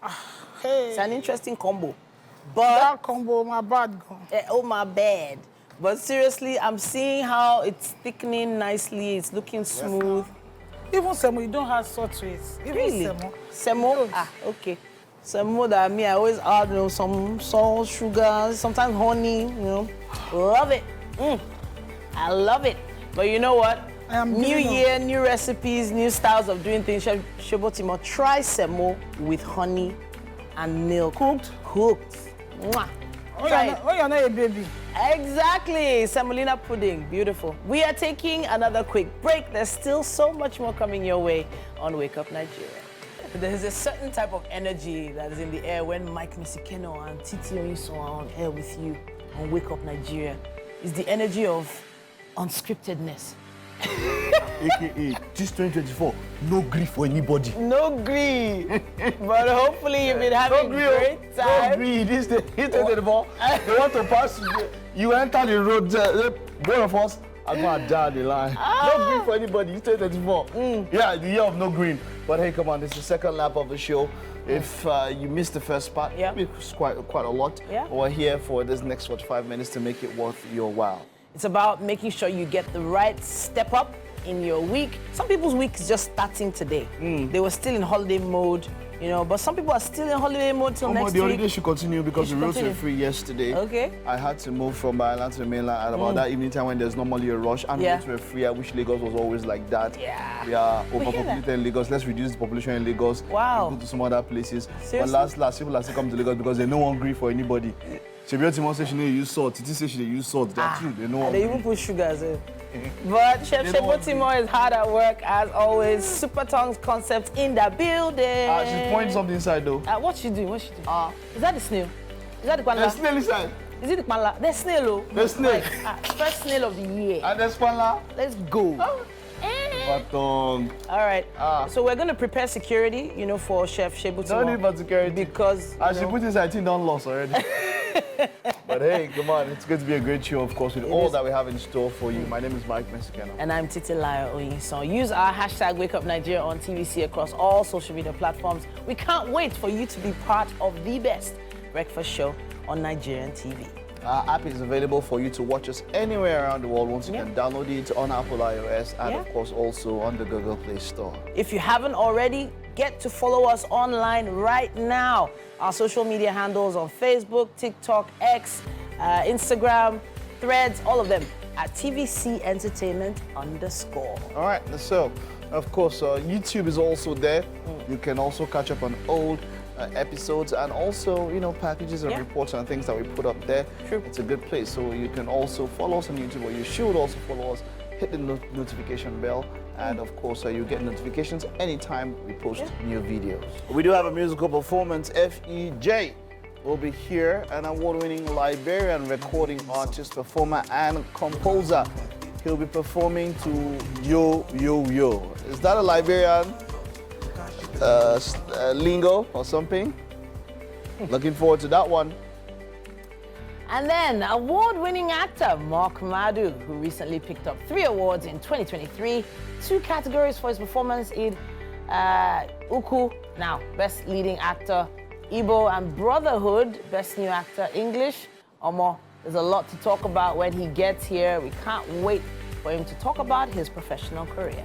Hey. It's an interesting combo. But That combo, my bad gone. oh my bad. But seriously, I'm seeing how it's thickening nicely. It's looking smooth. Even semo, you don't have salt to it. Even Really? semo. Semo? Ah, okay. Semo that I always add, some salt, sugar, sometimes honey, Love it. I love it. But you know what? New year, new recipes, new styles of doing things. Chef Shebotimo, try semo with honey and milk. Cooked? Mwah. Try it. Oh, you're not a baby. Exactly. Semolina pudding. Beautiful. We are taking another quick break. There's still so much more coming your way on Wake Up Nigeria. There's a certain type of energy that is in the air when Mike Misikeno and Titi Oyiso are on air with you on Wake Up Nigeria. It's the energy of unscriptedness. AKA, this 2024, no grief for anybody. No grief. But hopefully you've been having a great time. No grief. This 2024, they want to pass you. You enter the road, both of us are going to die the line. No grief for anybody. It's 2024. Yeah, the year of no grief. But hey, come on, this is the second lap of the show. If you missed the first part, it's quite a lot. Yeah. We're here for this next 45 minutes to make it worth your while. It's about making sure you get the right step up in your week. Some people's week is just starting today. They were still in holiday mode, but some people are still in holiday mode till next week. The holiday should continue because the roads were free yesterday. Okay. I had to move from my island to the mainland at about that evening time when there's normally a rush, and the roads were free. I wish Lagos was always like that. Yeah. We are overpopulated in Lagos. Let's reduce the population in Lagos. Wow. Go to some other places. Seriously? But last people are still come to Lagos because they no one grief for anybody. Shebiotimo says she use salt. Titi says she use salt. That's true. They know. They even put sugars in. But Chef Shebotimo is hard at work as always. Super Tongues concept in the building. She's pointing something inside though. What's she doing? Is that the snail? Is that the panda? There's snail inside. Is it the panda? There's snail, oh. There's snail. First snail of the year. And there's panda. Let's go. All right. So we're going to prepare security, for Chef Shebotimo. No need for security. Because she put inside, I think don't lost already. But hey, come on, it's going to be a great show, of course, with all that we have in store for you. My name is Mike Misikeno. And I'm Titilayo Oyinson. Use our hashtag #WakeUpNigeria on TVC across all social media platforms. We can't wait for you to be part of the best breakfast show on Nigerian TV. Our app is available for you to watch us anywhere around the world. Once you can download it on Apple iOS and, of course, also on the Google Play Store. If you haven't already, get to follow us online right now. Our social media handles on Facebook, TikTok, X, Instagram, Threads, all of them at TVC Entertainment _. All right, so, of course, YouTube is also there. You can also catch up on old episodes and also, packages and reports and things that we put up there. True. It's a good place. So you can also follow us on YouTube, or you should also follow us. Hit the notification bell, and of course, you get notifications anytime we post new videos. We do have a musical performance. FEJ will be here, an award-winning Liberian recording artist, performer, and composer. He'll be performing to Yo Yo Yo. Is that a Liberian lingo or something? Looking forward to that one. And then award-winning actor Mark Madu, who recently picked up 3 awards in 2023, 2 categories for his performance in Uku, now Best Leading Actor, Igbo, and Brotherhood, Best New Actor, English. Omo, there's a lot to talk about when he gets here. We can't wait for him to talk about his professional career.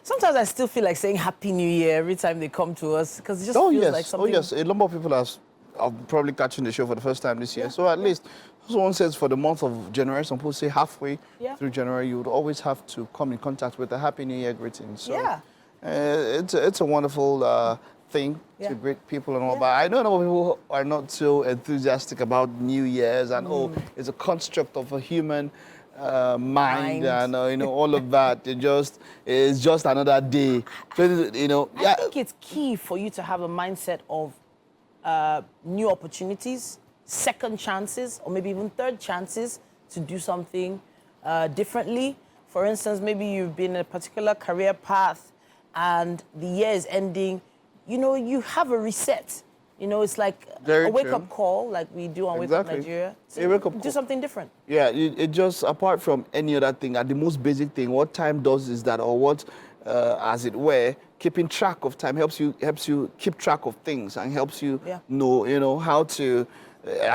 Sometimes I still feel like saying Happy New Year every time they come to us, because it just feels like something... Oh, yes. A number of people are probably catching the show for the first time this year. So at least, someone says for the month of January, some people say halfway through January, you would always have to come in contact with a Happy New Year greeting. So it's a wonderful thing to greet people and all that. I know a lot of people are not so enthusiastic about New Year's and, it's a construct of a human mind and all of that. It's just another day. So, I think it's key for you to have a mindset of new opportunities, second chances, or maybe even third chances to do something differently. For instance, maybe you've been in a particular career path and the year is ending. You have a reset. It's like a wake-up call, like we do on Wake Up Nigeria. So do something different. Yeah, it just, apart from any other thing, at the most basic thing, what time does is that, or what, as it were, keeping track of time helps you keep track of things and helps you Yeah. know how to.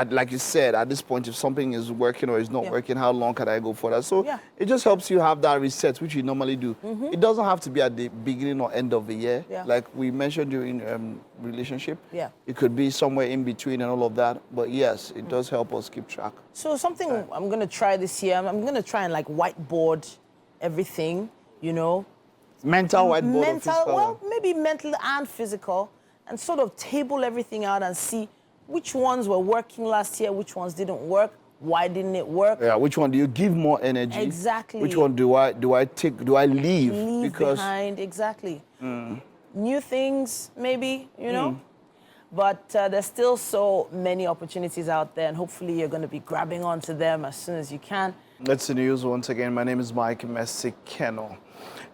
Like you said, at this point, if something is working or is not Yeah. working, how long can I go for that? So Yeah. it just helps you have that reset, which you normally do. It doesn't have to be at the beginning or end of the year, Yeah. like we mentioned during relationship. Yeah. It could be somewhere in between and all of that. But yes, it does help us keep track. So something I'm going to try this year, I'm going to try and like whiteboard everything, you know. Mental whiteboard or Mental, physical well, one? maybe mental and physical, and sort of table everything out and see which ones were working last year, which ones didn't work, why didn't it work? Yeah, which one do you give more energy? Exactly. Which one do I leave? Leave Because behind, exactly. New things, maybe, you know. But there's still so many opportunities out there, and hopefully you're going to be grabbing onto them as soon as you can. That's the news once again. My name is Mike Messi-Keno.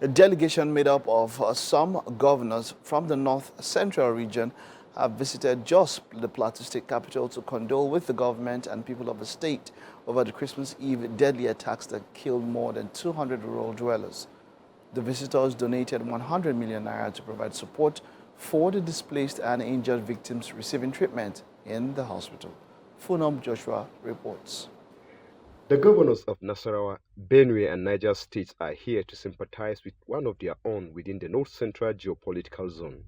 A delegation made up of some governors from the North Central region have visited Jos, the Plateau State capital, to condole with the government and people of the state over the Christmas Eve deadly attacks that killed more than 200 rural dwellers. The visitors donated 100 million naira to provide support for the displaced and injured victims receiving treatment in the hospital. Funam Joshua reports. The governors of Nasarawa, Benue, and Niger states are here to sympathize with one of their own within the North Central geopolitical zone.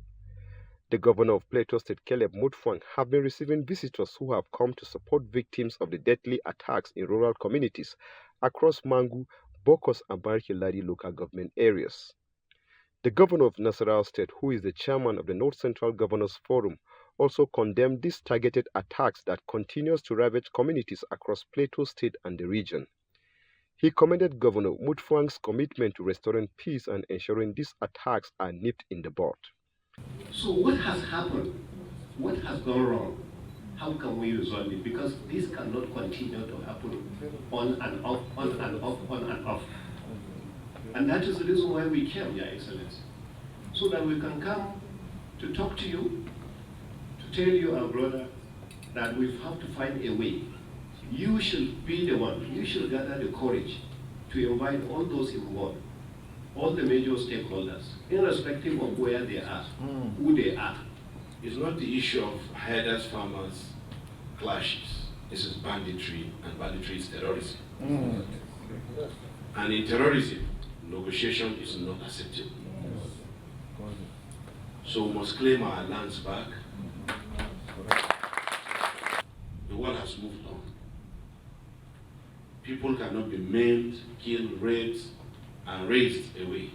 The governor of Plateau State, Caleb Mutfwang, have been receiving visitors who have come to support victims of the deadly attacks in rural communities across Mangu, Bokos, and Barkiladi local government areas. The governor of Nasarawa State, who is the chairman of the North Central Governors Forum, also condemned these targeted attacks that continues to ravage communities across Plateau State and the region. He commended Governor Mutfwang's commitment to restoring peace and ensuring these attacks are nipped in the bud. So what has happened? What has gone wrong? How can we resolve it? Because this cannot continue to happen on and off, on and off, on and off. And that is the reason why we came, Your Excellency. So that we can come to talk to you, to tell you, our brother, that we have to find a way. You should be the one, you should gather the courage to invite all those involved, all the major stakeholders, irrespective of where they are, who they are. It's not the issue of herders, farmers, clashes. This is banditry, and banditry is terrorism. And in terrorism, negotiation is not acceptable. So we must claim our lands back. The world has moved on. People cannot be maimed, killed, raped, and raised away.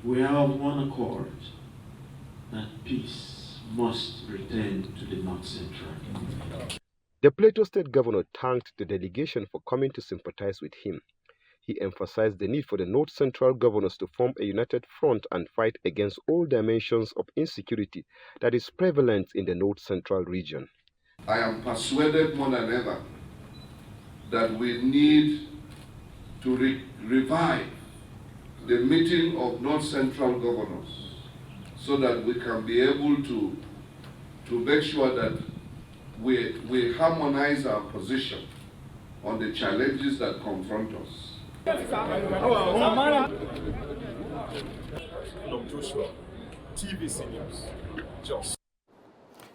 We have one accord that peace must return to the North Central. The Plateau State governor thanked the delegation for coming to sympathize with him. He emphasized the need for the North Central governors to form a united front and fight against all dimensions of insecurity that is prevalent in the North Central region. I am persuaded more than ever that we need to revive the meeting of North Central governors so that we can be able to make sure that we harmonize our position on the challenges that confront us. TVC News. Just.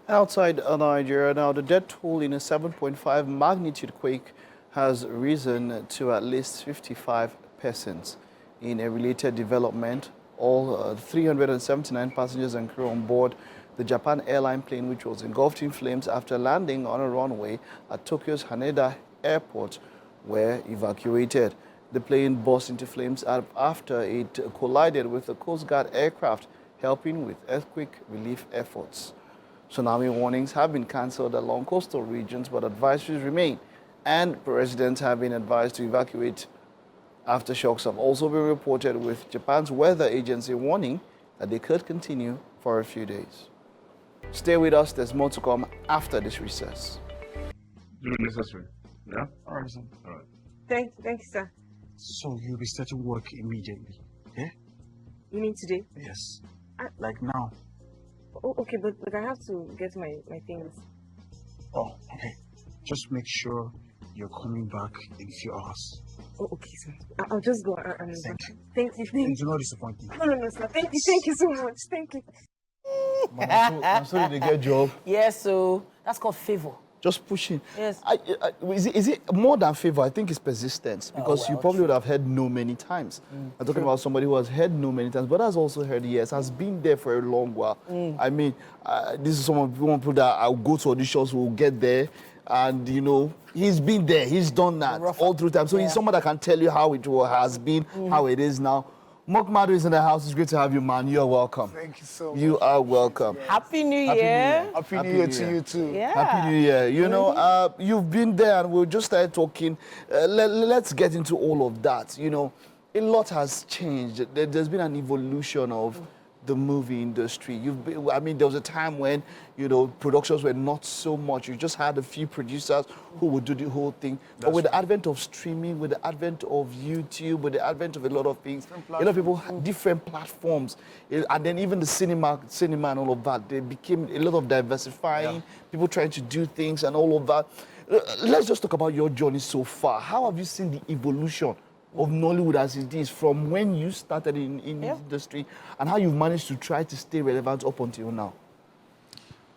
Outside Nigeria now, the death toll in a 7.5 magnitude quake has risen to at least 55 persons. In a related development, all 379 passengers and crew on board the Japan airline plane, which was engulfed in flames after landing on a runway at Tokyo's Haneda Airport, were evacuated. The plane burst into flames after it collided with a Coast Guard aircraft, helping with earthquake relief efforts. Tsunami warnings have been cancelled along coastal regions, but advisories remain, and residents have been advised to evacuate. Aftershocks have also been reported, with Japan's weather agency warning that they could continue for a few days. Stay with us, there's more to come after this recess. Do the necessary. Yeah? All right, sir. All right. Thank you, sir. So you'll be starting work immediately, yeah? You mean today? Yes. Like now. Oh, okay, but I have to get my things. Oh, okay. Just make sure you're coming back in a few hours. Oh, okay, sir. I'll just go. Thank you. Thank you. Thank Do you. not disappoint me. No, sir. Thank you. Thank you so much. Thank you. I'm sorry they get job. Yes, so that's called favor. Just pushing. Yes. Is it more than favor? I think it's persistence, because you well, probably would have heard no many times. I'm talking about somebody who has heard no many times, but has also heard yes, has been there for a long while. I mean, this is someone people that I'll go to auditions, will get there, and you know, he's been there, he's done that all through time. So he's someone that can tell you how it has been, how it is now. Mark Madu is in the house. It's great to have you, man. You're welcome. Thank you so much. You are welcome. Happy New Year. Happy New Year to you too. Yeah. Happy New Year. You know, you've been there and we'll just start talking. Let's get into all of that. You know, a lot has changed. There's been an evolution of the movie industry. I mean, there was a time when, you know, productions were not so much. You just had a few producers who would do the whole thing. But with the advent of streaming, with the advent of YouTube, with the advent of a lot of things, a lot of people had different platforms. And then even the cinema and all of that, they became a lot of diversifying, people trying to do things and all of that. Let's just talk about your journey so far. How have you seen the evolution of Nollywood as it is from when you started in the industry, and how you've managed to try to stay relevant up until now?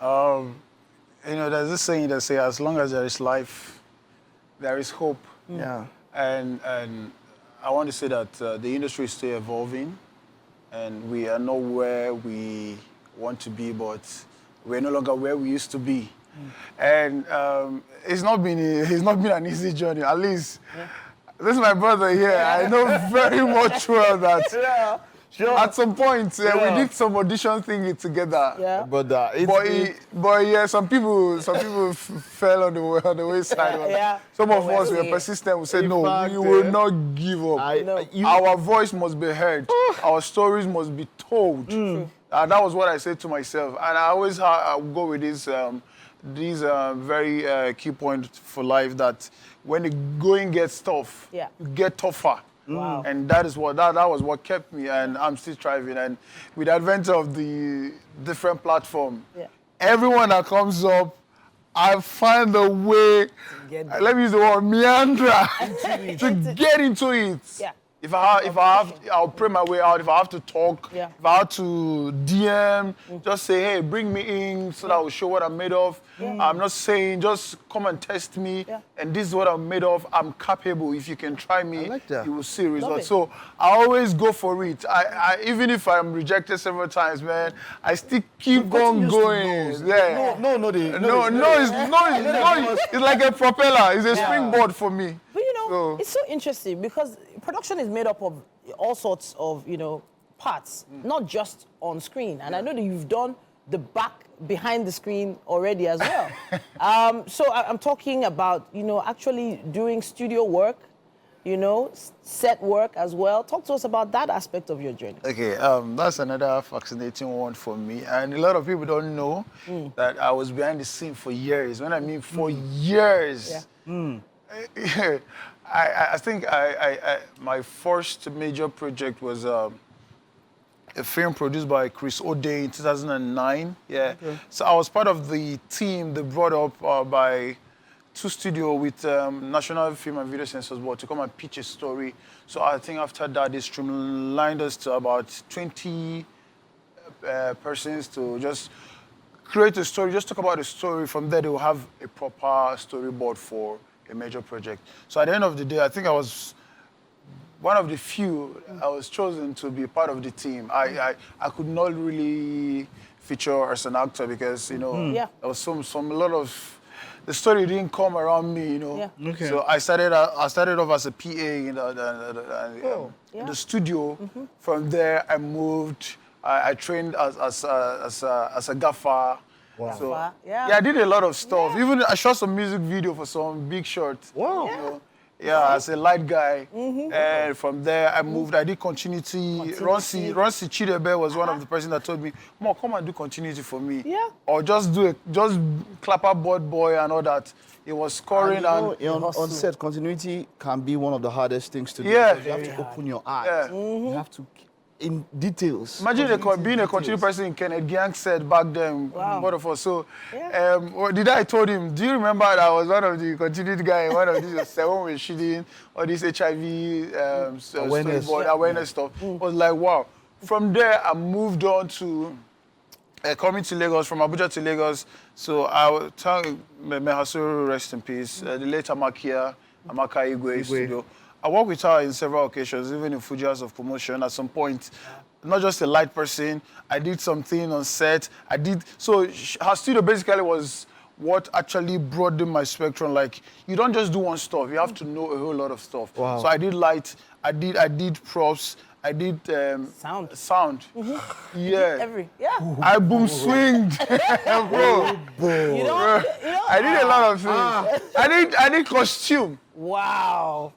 You know, there's this saying that says, as long as there is life, there is hope. Yeah. And I want to say that the industry is still evolving, and we are not where we want to be, but we're no longer where we used to be. And it's not been an easy journey, at least. This is my brother here. I know very much well that at some point we did some audition thingy together. Yeah. But yeah, some people fell on the wayside. Some of us were persistent. We said no, we will not give up. Our voice must be heard. Our stories must be told. And that was what I said to myself. And I always go with this. These are very key points for life, that when the going gets tough, you get tougher. Wow. And that was what kept me, and I'm still striving. And with the advent of the different platform, everyone that comes up, I find a way, let me use the word, meander, to get into it. Yeah. If I have, I'll pray my way out. If I have to talk, if I have to DM, just say, hey, bring me in so that I'll show what I'm made of. I'm not saying just come and test me, and this is what I'm made of. I'm capable. If you can try me, you will see results. So I always go for it. I even if I'm rejected several times, man, I still keep on going. Yeah. It's like a propeller. It's a springboard for me. But you know, it's so interesting because production is made up of all sorts of, you know, parts, not just on screen. And I know that you've done the behind the screen already as well. So I'm talking about, you know, actually doing studio work, you know, set work as well. Talk to us about that aspect of your journey. Okay, that's another fascinating one for me. And a lot of people don't know that I was behind the scene for years. When I mean for years. I think my first major project was a film produced by Chris O'Day in 2009. Yeah. Okay. So I was part of the team that brought up by two studio with National Film and Video Censors Board to come and pitch a story. So I think after that, they streamlined us to about 20 persons to just create a story, just talk about the story. From there, they will have a proper storyboard for a major project. So at the end of the day, I think I was one of the few I was chosen to be part of the team. I could not really feature as an actor because, you know, there was a lot of, the story didn't come around me, you know. Okay. So I started off as a PA in the studio. From there, I moved. I trained as a gaffer. Wow. So, I did a lot of stuff. Even I shot some music video for some big shots. Wow. You know? As a light guy. And from there, I moved. I did continuity. Ronsi Chidebe was one of the person that told me, "Mom, come and do continuity for me." Or just clapper board boy and all that. It was scoring on set, continuity can be one of the hardest things to do. Yeah. You have to open your eyes. You have to in details. Imagine being a continuing person in Kenneth Gang said back then, both of us. So, I told him, do you remember that I was one of the continued guy, one of these 7 with shooting, or this HIV awareness stuff. I was like, wow. From there, I moved on to coming to Lagos, from Abuja to Lagos. So I will tell Mehasuru, rest in peace, the late Amaka Igwe studio. I worked with her in several occasions, even in Fuji House of Promotion at some point. Not just a light person, I did something on set. So her studio basically was what actually broadened my spectrum. Like, you don't just do one stuff, you have to know a whole lot of stuff. Wow. So I did light, I did props, I did sound. Yeah. I boom swinged, bro. I did a lot of things. I did costume. Wow.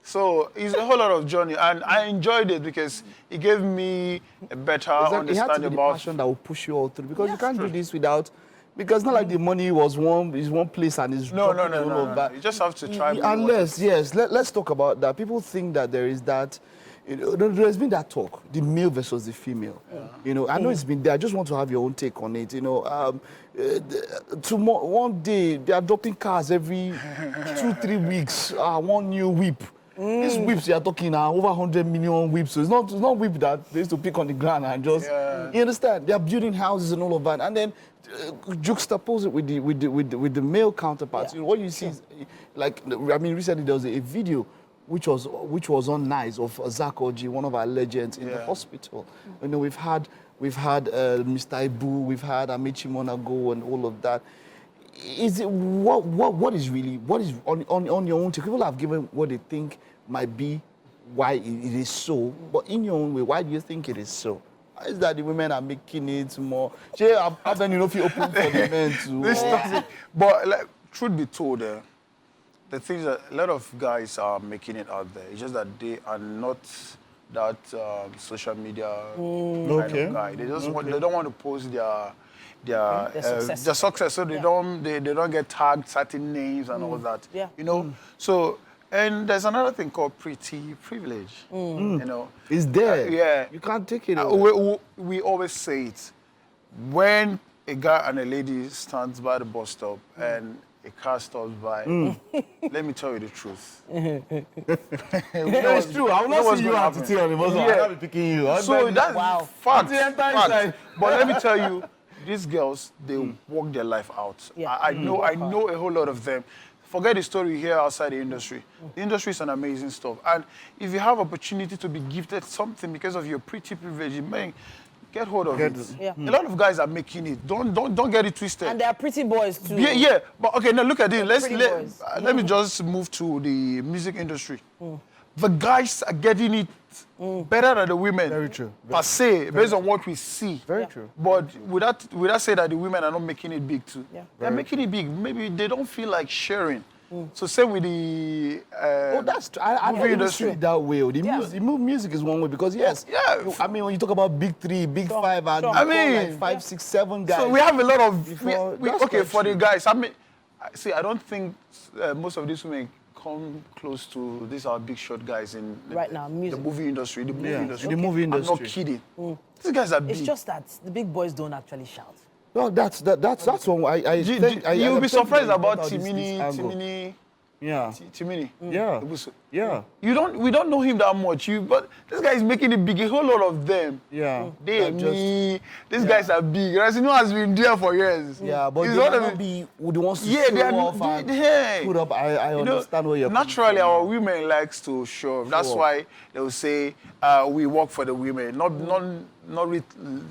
So it's a whole lot of journey, and I enjoyed it because it gave me a better understanding it had to be the passion that will push you all through, because you can't do this without. Because it's not like the money is one place and it's no. That. You just have to try. Unless, let's talk about that. People think that there is that. There's been that talk, the male versus the female. I know it's been there. I just want to have your own take on it. One day they are dropping cars every 2-3 weeks. One new whip. These whips you are talking are over 100 million whips. So it's not whip that they used to pick on the ground and just. You understand? They are building houses and all of that, and then juxtapose it with the male counterparts. What you see is, recently there was a video which was on Nice of Zach Oji, one of our legends in the hospital. We've had Mr. Ibu, we've had Amici Monago and all of that. Is it what is on your own take? People have given what they think might be why it is so, but in your own way, why do you think it is so? Is that the women are making it more? I've been if you open for the men too. But truth be told, the thing is that a lot of guys are making it out there. It's just that they are not that social media kind of guy. They just they don't want to post their success, so they don't get tagged certain names and all that. So, and there's another thing called pretty privilege. It's there. You can't take it away. We always say it when a guy and a lady stands by the bus stop and a car stops by. Let me tell you the truth. It's true. I will not see you have to tell him. I will be picking you. So that's fact. But let me tell you, these girls, they work their life out. I know a whole lot of them. Forget the story here outside the industry. The industry is an amazing stuff. And if you have opportunity to be gifted something because of your pretty privilege, man, get hold of it. A lot of guys are making it. Don't get it twisted. And they are pretty boys too. Yeah. But okay, now look at it. Let me just move to the music industry. The guys are getting it better than the women. Very true. Per se, based on what we see. Very true. But would that say that the women are not making it big too? They're making it big. Maybe they don't feel like sharing. So same with the that's true. I don't see it that way. The music is one way because I mean when you talk about big 3, big 5, and like 5, 6, 7 guys. So we have a lot of for the guys. I mean, I don't think most of these women come close to these are big shot guys in now, the movie industry. The movie industry. I'm not kidding. These guys are big. It's just that the big boys don't actually shout. No, that's one. You'll be surprised about Timini. Timini. Yeah. We don't know him that much. But this guy is making it big. A whole lot of them. Yeah. These guys are big. Rasino has been there for years. Yeah, but they might not be the ones to show off and put up. I understand what you're naturally, our women likes to show off. That's why they will say we work for the women. Not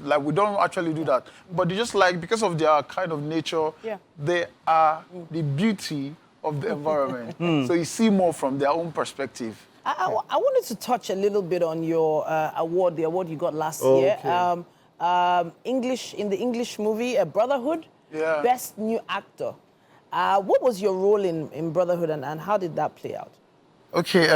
like we don't actually do that. But they just like, because of their kind of nature, they are the beauty of the environment. So you see more from their own perspective. I wanted to touch a little bit on your award, the award you got last year. In the English movie, Brotherhood, Best New Actor. What was your role in Brotherhood and how did that play out? Okay,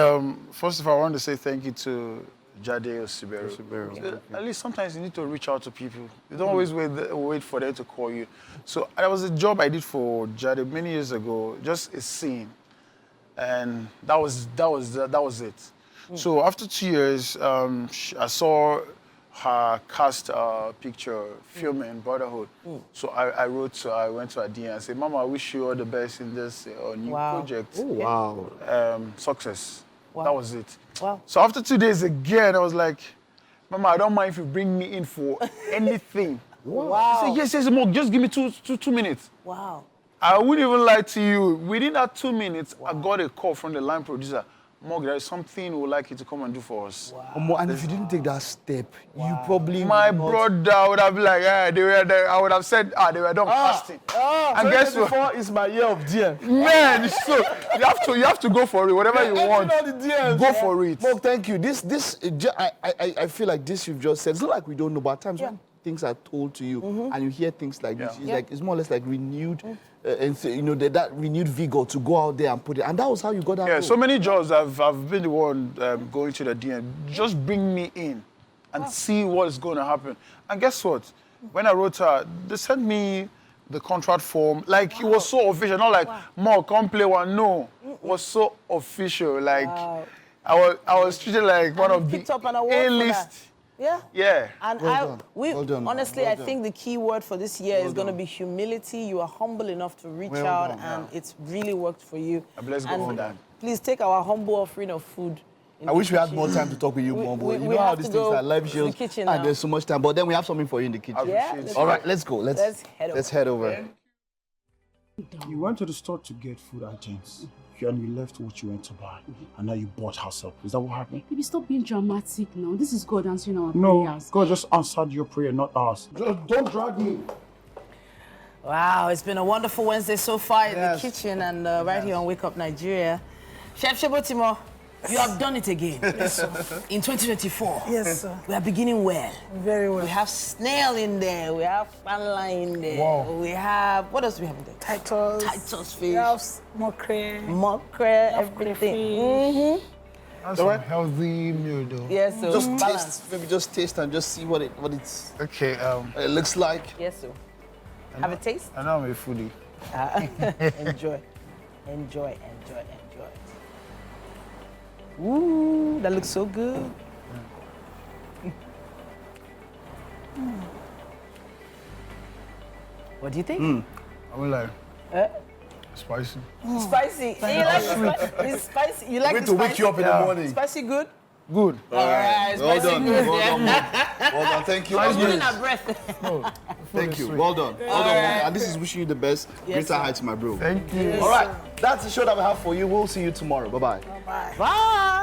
first of all, I want to say thank you to Jade Osiberu. At least sometimes you need to reach out to people. You don't always wait for them to call you. So that was a job I did for Jade many years ago, just a scene, and that was it. So after 2 years, I saw her cast picture filming Brotherhood. So I wrote to her, I went to her DM and said, Mama, I wish you all the best in this new project. Wow. Success. Wow. That was it. Wow. So after 2 days again, I was like, Mama, I don't mind if you bring me in for anything. Wow. She said, yes, Mom, just give me two minutes. Wow. I wouldn't even lie to you. Within that 2 minutes, I got a call from the line producer. Mog, there is something we would like you to come and do for us. And if you didn't take that step, you probably My would not- brother would have been like, they were there. I would have said, they were done casting. And guess what? 2024 is my year of DM. Man, so you have to go for it. Whatever you want, all the DMs. go for it. Mog, thank you. I feel like this you've just said. It's not like we don't know, but at times when things are told to you and you hear things like this, it's more or less like renewed, that renewed vigor to go out there and put it. And that was how you got that. Yeah, role. so many jobs I've been the one going to the DM. Just bring me in and see what is going to happen. And guess what? When I wrote her, they sent me the contract form. Like, it was so official. Not like, Mo, come play one. No. It was so official. Like, I was treated like one of the A-list. Yeah. Yeah. And Well done. honestly, Well I done. think the key word for this year is going to be humility. You are humble enough to reach out, and it's really worked for you. I bless God for that. Please take our humble offering of food. I wish we had more time to talk with you more, but you know how these things are live shows, and there's so much time. But then we have something for you in the kitchen. Yeah. All right, let's go. Let's head over. You went to the store to get food items, and you left what you went to buy, and now you bought house help. Is that what happened? Baby, stop being dramatic now. This is God answering our No, prayers. God just answered your prayer, not ours. Just don't drag me. Wow, it's been a wonderful Wednesday so far in the kitchen and right here on Wake Up Nigeria. Chef Shebotimo, you have done it again. Yes, sir. In 2024. Yes, sir. We are beginning well. Very well. We have snail in there. We have panla in there. Wow. We have, what else do we have in there? Titus fish. We have mokre. Everything. That's a healthy meal, though. Yes, so Just balance. taste, maybe just taste and just see what it's. Okay. It looks like. Yes, so. Have a taste. I know I'm a foodie. Enjoy. Ooh, that looks so good. What do you think? I will like spicy. Spicy. You like it's spicy. You like Wait the to wake spicy? you up in the morning. Spicy good? Good. All right. Well Spicy done. good. Well done. Well done. Thank you. We're holding our breath. Thank you. Well done. Well done. And this is wishing you the best. Greater heights, my bro. Thank you. All right. That's the show that we have for you. We'll see you tomorrow. Bye-bye. Bye. Bye.